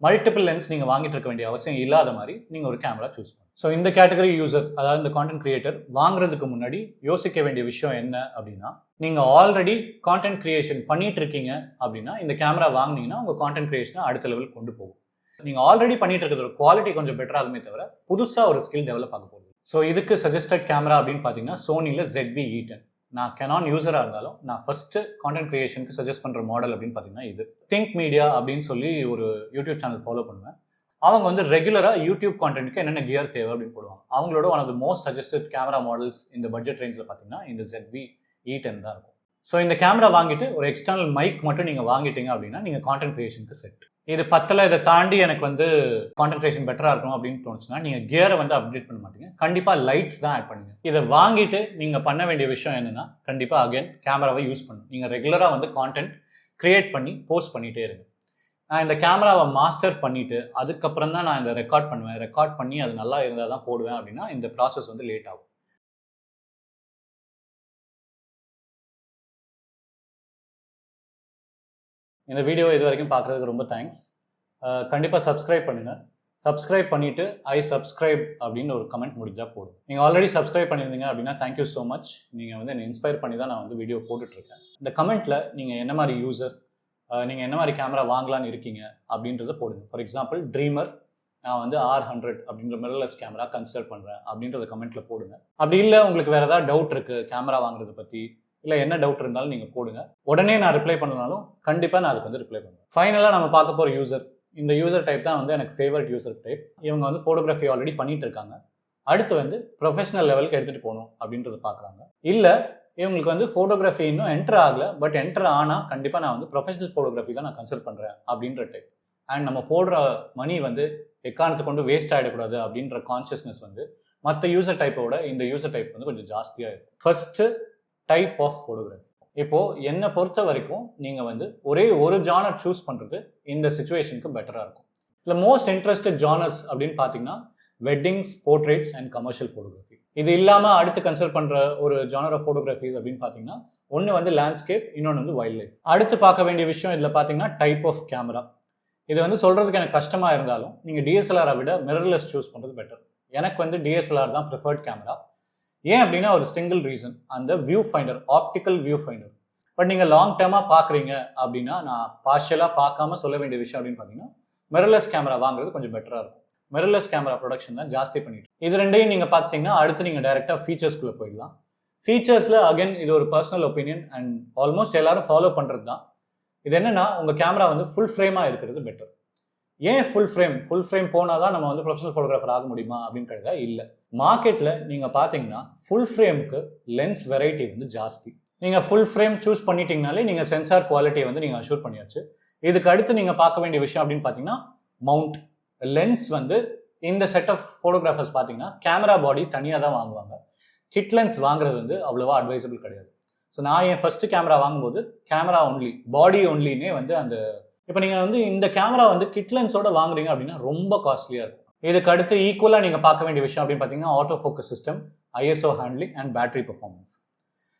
மல்டிபிள் லென்ஸ் நீங்கள் வாங்கிட்டு இருக்க வேண்டிய அவசியம் இல்லாத மாதிரி நீங்கள் ஒரு கேமரா சூஸ் பண்ணுங்க. ஸோ இந்த கேட்டகரி யூசர், அதாவது இந்த கான்டென்ட் கிரியேட்டர் வாங்குறதுக்கு முன்னாடி யோசிக்க வேண்டிய விஷயம் என்ன அப்படின்னா, நீங்கள் ஆல்ரெடி கான்டென்ட் கிரியேஷன் பண்ணிட்டு இருக்கீங்க அப்படின்னா இந்த கேமரா வாங்கினீங்கன்னா உங்கள் கான்டென்ட் கிரியேஷனை அடுத்த லெவல் கொண்டு போகும். நீங்கள் ஆல்ரெடி பண்ணிட்டு இருக்கிற குவாலிட்டி கொஞ்சம் பெட்டராகுமே தவிர புதுசாக ஒரு ஸ்கில் டெவலப் ஆக போகுது. ஸோ இதுக்கு சஜஸ்டட் கேமரா அப்படின்னு பார்த்தீங்கன்னா சோனியில் ZV-E10. நான் Canon யூசராக இருந்தாலும் நான் ஃபஸ்ட்டு கான்டென்ட் கிரியேஷனுக்கு சஜஸ்ட் பண்ணுற மாடல் அப்படின்னு பார்த்தீங்கன்னா இது. திங்க் மீடியா அப்படின்னு சொல்லி ஒரு யூடியூப் சேனல் ஃபாலோ பண்ணுவேன். அவங்க வந்து ரெகுலராக யூடியூப் கான்டென்ட்டுக்கு என்னென்ன கியர் தேவை அப்படின்னு போடுவாங்க. அவங்களோட one of the most suggested camera models இந்த பட்ஜெட் ரேஞ்சில் பார்த்தீங்கன்னா இந்த ZV-E10 தான் இருக்கும். ஸோ இந்த கேமரா வாங்கிட்டு ஒரு எக்ஸ்டர்னல் மைக் மட்டும் நீங்கள் வாங்கிட்டீங்க அப்படின்னா நீங்கள் கான்டென்ட் கிரியேஷனுக்கு செட். இது பத்தல, இதை தாண்டி எனக்கு வந்து கான்டென்ட் கிரியேஷன் பெட்டராக இருக்கணும் அப்படின்னு தோணுச்சுன்னா நீங்கள் கியரை வந்து அப்டேட் பண்ண மாட்டீங்க, கண்டிப்பாக லைட்ஸ் தான் ஆட் பண்ணுங்க. இதை வாங்கிட்டு நீங்கள் பண்ண வேண்டிய விஷயம் என்னென்னா கண்டிப்பாக அகைன் கேமராவை யூஸ் பண்ணணும். நீங்கள் ரெகுலராக வந்து கான்டென்ட் கிரியேட் பண்ணி போஸ்ட் பண்ணிகிட்டே இருங்க. நான் இந்த கேமராவை மாஸ்டர் பண்ணிவிட்டு அதுக்கப்புறம் தான் நான் இந்த ரெக்கார்ட் பண்ணுவேன், ரெக்கார்ட் பண்ணி அது நல்லா இருந்தால் தான் போடுவேன் அப்படின்னா இந்த ப்ராசஸ் வந்து லேட் ஆகும். இந்த வீடியோ இது வரைக்கும் பார்க்குறதுக்கு ரொம்ப தேங்க்ஸ். கண்டிப்பாக சப்ஸ்கிரைப் பண்ணுங்கள். சப்ஸ்கிரைப் பண்ணிவிட்டு ஐ சப்ஸ்கிரைப் அப்படின்னு ஒரு கமெண்ட் முடிஞ்சால் போடும். நீங்கள் ஆல்ரெடி சப்ஸ்கிரைப் பண்ணியிருந்தீங்க அப்படின்னா தேங்க்யூ ஸோ மச். நீங்கள் வந்து என்னை இன்ஸ்பயர் பண்ணி தான் நான் வந்து வீடியோ போட்டுட்ருக்கேன். இந்த கமெண்ட்டில் நீங்கள் என்ன மாதிரி யூசர், நீங்கள் என்ன மாதிரி கேமரா வாங்கலான்னு இருக்கீங்க அப்படின்றத போடுங்க. ஃபார் எக்ஸாம்பிள் ட்ரீமர், நான் வந்து R100 அப்படின்ற மிரர்லெஸ் கேமரா கன்சிடர் பண்ணுறேன் அப்படின்றத கமெண்ட்டில் போடுங்க. அப்படி இல்லை உங்களுக்கு வேறு ஏதாவது டவுட் இருக்குது கேமரா வாங்குறதை பற்றி, இல்லை என்ன டவுட் இருந்தாலும் நீங்கள் போடுங்க. உடனே நான் ரிப்ளை பண்ணனாலும் கண்டிப்பாக நான் அதுக்கு வந்து ரிப்ளை பண்ணுவேன். ஃபைனலாக நம்ம பார்க்க போகிற யூசர், இந்த யூசர் டைப் தான் வந்து எனக்கு ஃபேவரட் யூசர் டைப். இவங்க வந்து ஃபோட்டோகிராஃபி ஆல்ரெடி பண்ணிட்டு இருக்காங்க, அடுத்து வந்து ப்ரொஃபஷனல் லெவலுக்கு எடுத்துகிட்டு போகணும் அப்படின்றத பார்க்குறாங்க. இல்லை இவங்களுக்கு வந்து ஃபோட்டோகிராஃபி இன்னும் என்டர் ஆகலை, பட் என்டர் ஆனால் கண்டிப்பாக நான் வந்து ப்ரொஃபஷனல் ஃபோட்டோகிராஃபி தான் நான் கன்சிடர் பண்ணுறேன் அப்படின்ற டைப். அண்ட் நம்ம போடுற மணி வந்து எக்காரணத்தை கொண்டு வேஸ்ட் ஆகிடக்கூடாது அப்படின்ற கான்ஷியஸ்னஸ் வந்து மற்ற யூசர் டைப்போட இந்த யூசர் டைப் வந்து கொஞ்சம் ஜாஸ்தியாக இருக்கும். First type of photography. இப்போது என்னை பொறுத்த வரைக்கும் நீங்கள் வந்து ஒரே ஒரு ஜானர் சூஸ் பண்ணுறது இந்த சிச்சுவேஷனுக்கு பெட்டராக இருக்கும். இல்லை மோஸ்ட் இன்ட்ரெஸ்டட் ஜானர்ஸ் அப்படின்னு பார்த்தீங்கன்னா weddings, portraits and commercial photography. இது இல்லாமல் அடுத்து கன்சிடர் பண்ணுற ஒரு ஜானர் ஆஃப் ஃபோட்டோகிராஃபிஸ் அப்படின்னு பார்த்தீங்கன்னா ஒன்று வந்து லேண்ட்ஸ்கேப், இன்னொன்று வந்து வைல்ட் லைஃப். அடுத்து பார்க்க வேண்டிய விஷயம் இதில் பார்த்தீங்கன்னா டைப் ஆஃப் கேமரா. இது வந்து சொல்கிறதுக்கு எனக்கு கஷ்டமாக இருந்தாலும் நீங்கள் டிஎஸ்எல்ஆரை விட மிரர்லெஸ் சூஸ் பண்ணுறது பெட்டர். எனக்கு வந்து டிஎஸ்எல்ஆர் தான் ப்ரிஃபர்ட் கேமரா. ஏன் அப்படின்னா ஒரு சிங்கிள் ரீசன், அந்த view finder, optical view finder. But நீங்கள் லாங் டேர்மாக பார்க்குறீங்க அப்படின்னா நான் பார்ஷியலாக பார்க்காம சொல்ல வேண்டிய விஷயம் அப்படின்னு பார்த்தீங்கன்னா மிரர்லெஸ் கேமரா வாங்குறது கொஞ்சம் பெட்டராக இருக்கும். மிரர்லெஸ் கேமரா ப்ரொடக்ஷன் தான் ஜாஸ்தி பண்ணிட்டு. இது ரெண்டையும் நீங்கள் பார்த்தீங்கன்னா அடுத்து நீங்கள் டைரெக்டாக ஃபீச்சர்ஸ்குள்ளே போயிடலாம். ஃபீச்சர்ஸில் அகைன் இது ஒரு பர்சனல் ஒப்பீனியன் அண்ட் ஆல்மோஸ்ட் எல்லாரும் ஃபாலோ பண்ணுறது தான். இது என்னன்னா உங்கள் கேமரா வந்து ஃபுல் ஃப்ரேமாக இருக்கிறது பெட்டர். ஏன் ஃபுல் ஃப்ரேம் போனால் தான் நம்ம வந்து ப்ரொஃபஷனல் ஃபோட்டோகிராஃபர் ஆக முடியுமா அப்படின்னு கேட்டா இல்லை. மார்க்கெட்டில் நீங்கள் பார்த்தீங்கன்னா ஃபுல் ஃப்ரேமுக்கு லென்ஸ் வெரைட்டி வந்து ஜாஸ்தி. நீங்கள் ஃபுல் ஃப்ரேம் சூஸ் பண்ணிட்டீங்கனாலே நீங்கள் சென்சார் குவாலிட்டியை வந்து நீங்கள் அஷ்யூர் பண்ணியாச்சு. இதுக்கு அடுத்து நீங்கள் பார்க்க வேண்டிய விஷயம் அப்படின்னு பார்த்தீங்கன்னா மவுண்ட். லென்ஸ் வந்து இந்த செட் ஆஃப் ஃபோட்டோகிராஃபர்ஸ் பார்த்தீங்கன்னா கேமரா பாடி தனியாக தான் வாங்குவாங்க. கிட் லென்ஸ் வாங்குறது வந்து அவ்வளோவா அட்வைசபிள் கிடையாது. ஸோ நான் என் ஃபர்ஸ்ட் கேமரா வாங்கும்போது கேமரா ஒன்லி, பாடி ஒன்லினே வந்து அந்த இப்போ நீங்கள் வந்து இந்த கேமரா வந்து கிட் லென்ஸோட வாங்குறீங்க அப்படின்னா ரொம்ப காஸ்ட்லியாக இருக்கும். இதுக்கு அடுத்து ஈக்குவலாக நீங்கள் பார்க்க வேண்டிய விஷயம் அப்படின்னு பார்த்தீங்கன்னா auto focus system, ISO handling and battery performance.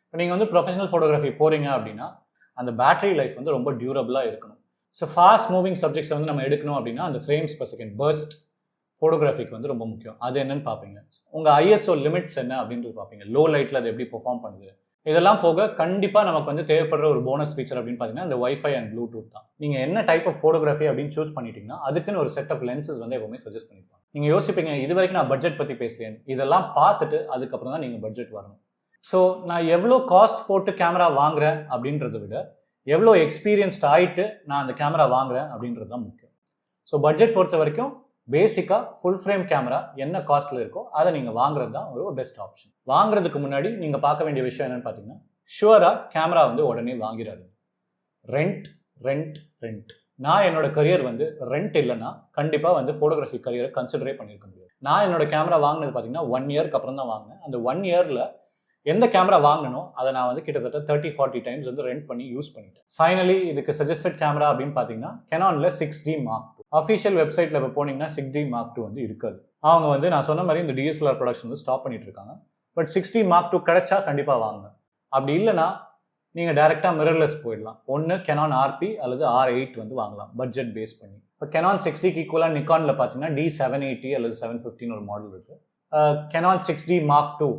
இப்போ நீங்கள் வந்து ப்ரொஃபஷனல் ஃபோட்டோகிராஃபி போகிறீங்க அப்படின்னா அந்த பேட்டரி லைஃப் வந்து ரொம்ப டியூரபிளாக இருக்கணும். ஸோ ஃபாஸ்ட் மூவிங் சப்ஜெக்ட்ஸை வந்து நம்ம எடுக்கணும் அப்படின்னா அந்த ஃப்ரேம்ஸ் பர் செகண்ட் பர்ஸ்ட் ஃபோட்டோகிராஃபிக்கு வந்து ரொம்ப முக்கியம். அது என்னன்னு பார்ப்பீங்க. உங்கள் ஐஎஸ்ஓ லிமிட்ஸ் என்ன அப்படின்றது பார்ப்பீங்க. லோ லைட்டில் அது எப்படி பெர்ஃபார்ம் பண்ணுது. இதெல்லாம் போக கண்டிப்பாக நமக்கு வந்து தேவைப்படுற ஒரு போனஸ் ஃபீச்சர் அப்படின்னு பார்த்தீங்கன்னா இந்த வைஃபை அண்ட் ப்ளூடூத் தான். நீங்கள் என்ன டைப் ஆஃப் ஃபோட்டோகிராஃபி அப்படின்னு சூஸ் பண்ணிட்டீங்கன்னா அதுக்குன்னு ஒரு செட் ஆஃப் லென்சஸ் வந்து எப்பவுமே சஜஸ்ட் பண்ணியிருப்பாங்க. நீங்கள் யோசிப்பீங்க இது வரைக்கும் நான் பட்ஜெட் பற்றி பேசலேன், இதெல்லாம் பார்த்துட்டு அதுக்கப்புறம் தான் நீங்கள் பட்ஜெட் வரணும். ஸோ நான் எவ்வளோ காஸ்ட் போட்டு கேமரா வாங்குறேன் அப்படின்றத விட எவ்வளோ எக்ஸ்பீரியன்ஸ்ட் ஆகிட்டு நான் அந்த கேமரா வாங்குறேன் அப்படின்றது தான் முக்கியம். ஸோ பட்ஜெட் பொறுத்த வரைக்கும் பேசிக்காக ஃபுல் ஃப்ரேம் கேமரா என்ன காஸ்ட்டில் இருக்கோ அதை நீங்கள் வாங்குறது தான் ஒரு பெஸ்ட் ஆப்ஷன். வாங்குறதுக்கு முன்னாடி நீங்கள் பார்க்க வேண்டிய விஷயம் என்னென்னு பார்த்தீங்கன்னா ஷுவராக கேமரா வந்து உடனே வாங்கிடாது. ரெண்ட். நான் என்னோட கரியர் வந்து ரெண்ட் இல்லைன்னா கண்டிப்பாக வந்து ஃபோட்டோகிராஃபி கரியரை கன்சிடரே பண்ணியிருக்க முடியாது. நான் என்னோட கேமரா வாங்கினது பார்த்தீங்கன்னா 1 இயர்க்கு அப்புறம் தான் வாங்கினேன். அந்த 1 இயரில் எந்த கேமரா வாங்கணும் அதை நான் வந்து கிட்டத்தட்ட 30-40 டைம்ஸ் வந்து ரெண்ட் பண்ணி யூஸ் பண்ணிட்டேன். ஃபைனலி இதுக்கு சஜஸ்டட் கேமரா அப்படின்னு பார்த்தீங்கன்னா கெனானில் 6D Mark II. அஃபிஷியல் வெப்சைட்டில் இப்போ போனீங்கன்னா 6D Mark II வந்து இருக்காது. அவங்க வந்து நான் சொன்ன மாதிரி இந்த டிஎஸ்எல்ஆர் ப்ரொடக்ஷன் வந்து ஸ்டாப் பண்ணிட்டு இருக்காங்க. பட் 6D Mark II கிடைச்சா கண்டிப்பாக வாங்க. அப்படி இல்லைன்னா நீங்கள் டேரெக்டாக மிரர்லெஸ் போயிடலாம். ஒன்று கெனான் RP அல்லது R8 வந்து வாங்கலாம் பட்ஜெட் பேஸ் பண்ணி. இப்போ கெனான் 6Dக்கு ஈக்குவலாக நிக்கானில் பார்த்தீங்கன்னா D780 அல்லது 715 ஒரு மாடல் இருக்குது. Canon 6D Mark II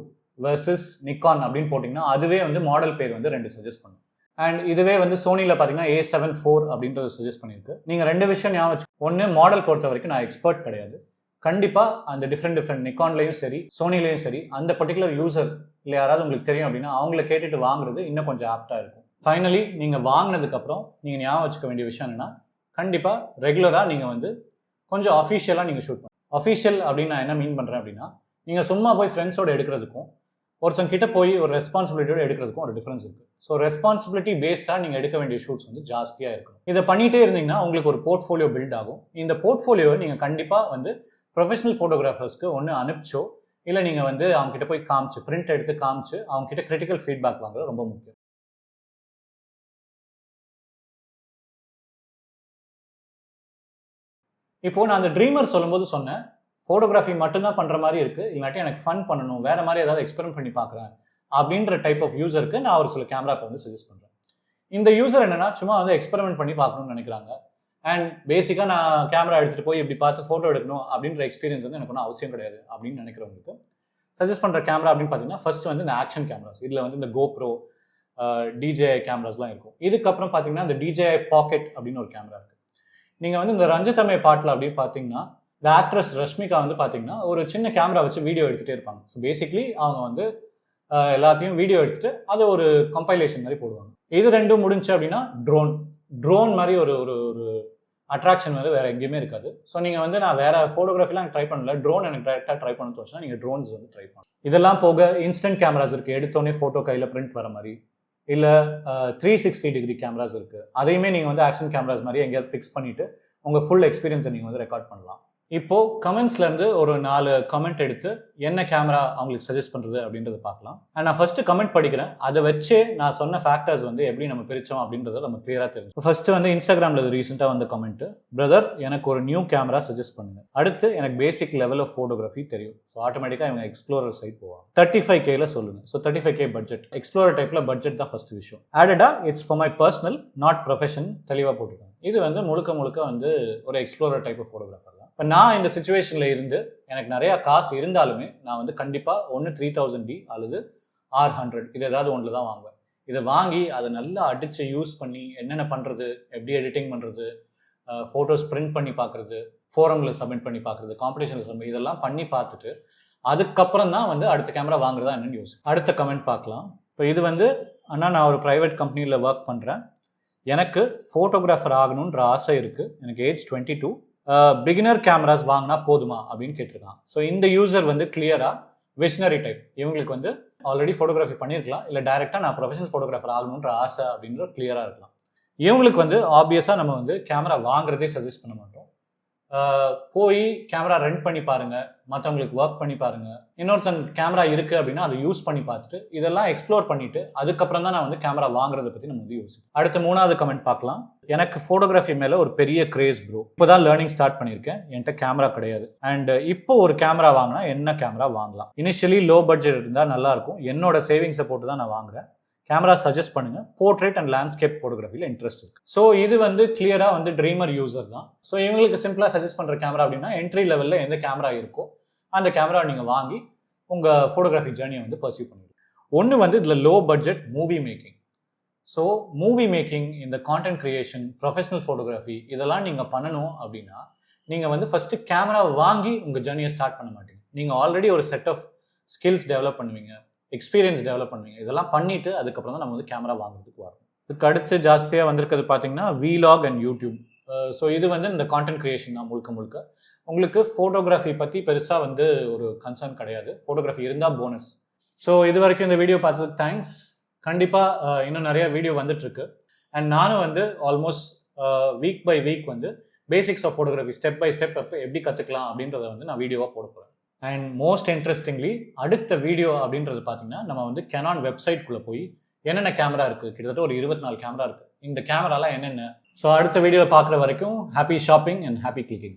versus Nikon அப்படின்னு போட்டிங்கன்னா அதுவே வந்து மாடல் பேர் வந்து 2 சஜஸ்ட் பண்ணும். அண்ட் இதுவே வந்து சோனியில் பார்த்தீங்கன்னா A74 அப்படின்றத சஜஸ்ட் பண்ணியிருக்கு. நீங்கள் 2 விஷயம் ஞாபகம் வச்சு, ஒன்று மாடல் பொறுத்த வரைக்கும் நான் எக்ஸ்பர்ட் கிடையாது. கண்டிப்பாக அந்த டிஃப்ரெண்ட் நிக்கான்லையும் சரி சோனிலையும் சரி அந்த பர்டிகுலர் யூசர் இல்லை யாராவது உங்களுக்கு தெரியும் அப்படின்னா அவங்கள கேட்டுட்டு வாங்குறது இன்னும் கொஞ்சம் ஆப்டாக இருக்கும். ஃபைனலி நீங்கள் வாங்கினதுக்கப்புறம் நீங்கள் ஞாபகம் வச்சுக்க வேண்டிய விஷயம் என்னென்னா கண்டிப்பாக ரெகுலராக நீங்கள் வந்து கொஞ்சம் அஃபிஷியலாக நீங்கள் ஷூட் பண்ணணும். அஃபிஷியல் அப்படின்னு நான் என்ன மீன் பண்ணுறேன் அப்படின்னா நீங்கள் சும்மா போய் ஃப்ரெண்ட்ஸோட எடுக்கிறதுக்கும் ஒருத்தங்க கிட்ட போய் ஒரு ரெஸ்பான்சிபிலிட்டியோட எடுக்கிறதுக்கும் ஒரு டிஃபரன்ஸ் இருக்குது. ஸோ ரெஸ்பான்சிபிலிட்டி பேஸ்டாக நீங்கள் எடுக்க வேண்டிய ஷூட்ஸ் வந்து ஜாஸ்தியாக இருக்கணும். இதை பண்ணிகிட்டே இருந்தீங்கன்னா உங்களுக்கு ஒரு போர்ட்ஃபோலியோ பில்ட் ஆகும். இந்த போர்ட்ஃபோலியோவை நீங்கள் கண்டிப்பாக வந்து ப்ரொஃபஷனல் ஃபோட்டோகிராஃபர்ஸ்க்கு ஒன்று அனுப்பிச்சோ இல்லை நீங்கள் வந்து அவங்க கிட்ட போய் காமிச்சு பிரிண்ட் எடுத்து காமிச்சு அவங்க கிட்ட கிரிட்டிக்கல் ஃபீட்பேக் வாங்குறது ரொம்ப முக்கியம். இப்போது நான் அந்த ட்ரீமர் சொல்லும்போது சொன்னேன் ஃபோட்டோகிராஃபி மட்டும்தான் பண்ணுற மாதிரி இருக்குது, இல்லாட்டி எனக்கு ஃபன் பண்ணணும், வேறு மாதிரி ஏதாவது எக்ஸ்பெரிமெண்ட் பண்ணி பார்க்குறேன் அப்படின்ற டைப் ஆஃப் யூசருக்கு நான் ஒரு சில கேமரா இப்போ வந்து சஜஸ்ட் பண்ணுறேன். இந்த யூசர் என்னென்னா சும்மா வந்து எக்ஸ்பெரிமெண்ட் பண்ணி பார்க்கணும்னு நினைக்கிறாங்க. அண்ட் பேசிக்காக நான் கேமரா எடுத்துகிட்டு போய் இப்படி பார்த்து ஃபோட்டோ எடுக்கணும் அப்படின்ற எக்ஸ்பீரியன்ஸ் வந்து எனக்கு ஒன்றும் அவசியம் கிடையாது அப்படின்னு நினைக்கிறவங்களுக்கு சஜஸ்ட் பண்ணுற கேமரா அப்படின்னு பார்த்தீங்கன்னா ஃபர்ஸ்ட் வந்து இந்த ஆக்ஷன் கேமராஸ். இதில் வந்து இந்த GoPro, DJI கேமராஸ்லாம் இருக்கும். இதுக்கப்புறம் பார்த்தீங்கன்னா இந்த DJI பாக்கெட் அப்படின்னு ஒரு கேமரா இருக்குது. நீங்கள் வந்து இந்த ரஞ்சிதமே பாட்டில் அப்படின்னு பார்த்தீங்கன்னா இந்த ஆக்ட்ரஸ் ரஷ்மிகா வந்து பார்த்தீங்கன்னா ஒரு சின்ன கேமரா வச்சு வீடியோ எடுத்துகிட்டே இருப்பாங்க. ஸோ பேசிக்லி அவங்க வந்து எல்லாத்தையும் வீடியோ எடுத்துகிட்டு அதை ஒரு கம்பைலேஷன் மாதிரி போடுவாங்க. இது ரெண்டும் முடிஞ்சு அப்படின்னா ட்ரோன் மாதிரி ஒரு ஒரு ஒரு அட்ராக்ஷன் வந்து வேறு எங்கேயுமே இருக்காது. ஸோ நீங்கள் வந்து நான் வேறு ஃபோட்டோகிராஃபிலாம் ட்ரை பண்ணல, ட்ரோன் எனக்கு டேரெக்டாக ட்ரை பண்ண தோணுச்சுன்னா நீங்கள் ட்ரோன்ஸ் வந்து ட்ரை பண்ணலாம். இதெல்லாம் போக இன்ஸ்டன்ட் கேமராஸ் இருக்குது, எடுத்தோடனே ஃபோட்டோ கையில் பிரிண்ட் வர மாதிரி. இல்லை 360 டிகிரி கேமராஸ் இருக்குது, அதையுமே நீங்கள் வந்து ஆக்ஷன் கேமராஸ் மாதிரி எங்கேயாவது ஃபிக்ஸ் பண்ணிவிட்டு உங்கள் ஃபுல் எக்ஸ்பீரியன்ஸை நீங்கள் வந்து ரெக்கார்ட் பண்ணலாம். இப்போது கமெண்ட்ஸ்லேருந்து ஒரு 4 கமெண்ட் எடுத்து என்ன கேமரா அவங்களுக்கு சஜஸ்ட் பண்ணுறது அப்படின்றத பார்க்கலாம். அண்ட் நான் ஃபஸ்ட்டு கமெண்ட் படிக்கிறேன். அதை வச்சு நான் சொன்ன ஃபேக்டர்ஸ் வந்து எப்படி நம்ம பிரித்தோம் அப்படின்றத நம்ம கிளியராக தெரியும். ஃபஸ்ட்டு வந்து இன்ஸ்டாகிராமில் ரீசெண்டாக வந்த கமெண்ட்டு, பிரதர் எனக்கு ஒரு நியூ கேமரா சஜஸ்ட் பண்ணுங்கள். அடுத்து எனக்கு பேசிக் லெவல் ஆஃப் ஃபோட்டோகிராஃபி தெரியும். ஸோ ஆட்டோமேட்டிக்காக இவங்க எக்ஸ்ப்ளோரர் சைட் போவாங்க. 35K சொல்லுங்கள். ஸோ 35K பட்ஜெட், எக்ஸ்ப்ளோரர் டைப்பில் பட்ஜெட் தான் ஃபஸ்ட் விஷயம். ஆடடா it's for my personal not profession தெளிவாக போட்டிருக்காங்க. இது வந்து முழுக்க வந்து ஒரு எக்ஸ்ப்ளோரர் டைப் ஆஃப் ஃபோட்டோகிராஃபர் தான். இப்போ நான் இந்த சுச்சுவேஷனில் இருந்து எனக்கு நிறையா காசு இருந்தாலுமே நான் வந்து கண்டிப்பாக ஒன்று 3000D அல்லது R100 இது ஏதாவது ஒன்றில் தான் வாங்குவேன். இதை வாங்கி அதை நல்லா அடித்து யூஸ் பண்ணி என்னென்ன பண்ணுறது, எப்படி எடிட்டிங் பண்ணுறது, ஃபோட்டோஸ் பிரிண்ட் பண்ணி பார்க்குறது, ஃபோரமில் சப்மிட் பண்ணி பார்க்குறது, காம்படிஷனில் சப்மிட், இதெல்லாம் பண்ணி பார்த்துட்டு அதுக்கப்புறம் தான் வந்து அடுத்த கேமரா வாங்குறதா என்னென்னு யோசிக்கும். அடுத்த கமெண்ட் பார்க்கலாம். இப்போ இது வந்து அண்ணா நான் ஒரு ப்ரைவேட் கம்பெனியில் ஒர்க் பண்ணுறேன். எனக்கு ஃபோட்டோகிராஃபர் ஆகணுன்ற ஆசை இருக்குது. எனக்கு ஏஜ் 22. பிகினர் கேமராஸ் வாங்கினா போதுமா அப்படின்னு கேட்டிருக்கான். ஸோ இந்த யூசர் வந்து கிளியராக விஷனரி டைப். இவங்களுக்கு வந்து ஆல்ரெடி ஃபோட்டோகிராஃபி பண்ணியிருக்கலாம், இல்லை டைரெக்டாக நான் ப்ரொஃபஷனல் ஃபோட்டோகிராஃபர் ஆகணுன்ற ஆசை அப்படின்ற கிளியராக இருக்கலாம். இவங்களுக்கு வந்து ஆப்வியஸாக நம்ம வந்து கேமரா வாங்குறதே சஜஸ்ட் பண்ண மாட்டோம். போய் கேமரா ரெண்ட் பண்ணி பாருங்கள், மற்றவங்களுக்கு ஒர்க் பண்ணி பாருங்கள். இன்னொருத்தன் கேமரா இருக்குது அப்படின்னா அதை யூஸ் பண்ணி பார்த்துட்டு இதெல்லாம் எக்ஸ்ப்ளோர் பண்ணிவிட்டு அதுக்கப்புறம் தான் நான் வந்து கேமரா வாங்குறதை பற்றி நம்ம வந்து யோசிப்போம். அடுத்த 3வது கமெண்ட் பார்க்கலாம். எனக்கு ஃபோட்டோகிராஃபி மேலே ஒரு பெரிய கிரேஸ் ப்ரோ. இப்போ தான் லேர்னிங் ஸ்டார்ட் பண்ணியிருக்கேன். என்கிட்ட கேமரா கிடையாது. அண்ட் இப்போ ஒரு கேமரா வாங்கினா என்ன கேமரா வாங்கலாம்? இனிஷியலி லோ பட்ஜெட் இருந்தால் நல்லாயிருக்கும். என்னோட சேவிங்ஸை போட்டு தான் நான் வாங்குறேன். கேமரா சஜஸ்ட் பண்ணுங்க. போர்ட்ரேட் அண்ட் லேண்ட்ஸ்கேப் ஃபோட்டோகிராஃபியில் இன்ட்ரெஸ்ட் இருக்கு. ஸோ இது வந்து கிளியராக வந்து ட்ரீமர் யூசர் தான். ஸோ இவங்களுக்கு சிம்பிளாக சஜஸ்ட் பண்ணுற கேமரா அப்படின்னா என்ட்ரி லெவலில் எந்த கேமரா இருக்கோ அந்த கேமரா நீங்கள் வாங்கி உங்கள் ஃபோட்டோகிராஃபி ஜேர்னியை வந்து பர்சியூ பண்ணிடுங்க. ஒன்று வந்து இதில் low budget movie making. So movie making, இந்த கான்டென்ட் கிரியேஷன், ப்ரொஃபஷனல் ஃபோட்டோகிராஃபி இதெல்லாம் நீங்கள் பண்ணணும் அப்படின்னா நீங்கள் வந்து ஃபஸ்ட்டு கேமரா வாங்கி உங்கள் ஜேர்னியை ஸ்டார்ட் பண்ண மாட்டீங்க. நீங்கள் ஆல்ரெடி ஒரு செட் ஆஃப் ஸ்கில்ஸ் டெவலப் பண்ணுவீங்க, எக்ஸ்பீரியன்ஸ் டெவலப் பண்ணுவீங்க. இதெல்லாம் பண்ணிவிட்டு அதுக்கப்புறம் தான் நம்ம வந்து கேமரா வாங்குறதுக்கு வரும். இதுக்கு அடுத்து ஜாஸ்தியாக வந்திருக்கிறது பார்த்தீங்கன்னா வீலாக் அண்ட் யூடியூப். ஸோ இது வந்து இந்த கான்டென்ட் கிரியேஷன் தான் முழுக்க. உங்களுக்கு ஃபோட்டோகிராஃபி பற்றி பெருசாக வந்து ஒரு கன்சர்ன் கிடையாது. ஃபோட்டோகிராஃபி இருந்தால் போனஸ். ஸோ இது வரைக்கும் இந்த வீடியோ பார்த்ததுக்கு தேங்க்ஸ். கண்டிப்பாக இன்னும் நிறைய வீடியோ வந்துட்டுருக்கு. அண்ட் நானும் வந்து ஆல்மோஸ்ட் வீக் பை வீக் வந்து basics of photography step by step எப்படி கற்றுக்கலாம் அப்படின்றத வந்து நான் வீடியோவாக போட போகிறேன். அண்ட் மோஸ்ட் இன்ட்ரெஸ்டிங்லி அடுத்த வீடியோ அப்படின்றது பார்த்தீங்கன்னா நம்ம வந்து Canon வெப்சைட்குள்ளே போய் என்னென்ன கேமரா இருக்குது, கிட்டத்தட்ட ஒரு 24 கேமரா இருக்குது, இந்த கேமராலாம் என்னென்ன. ஸோ அடுத்த வீடியோ பார்க்குற வரைக்கும் happy shopping and happy clicking.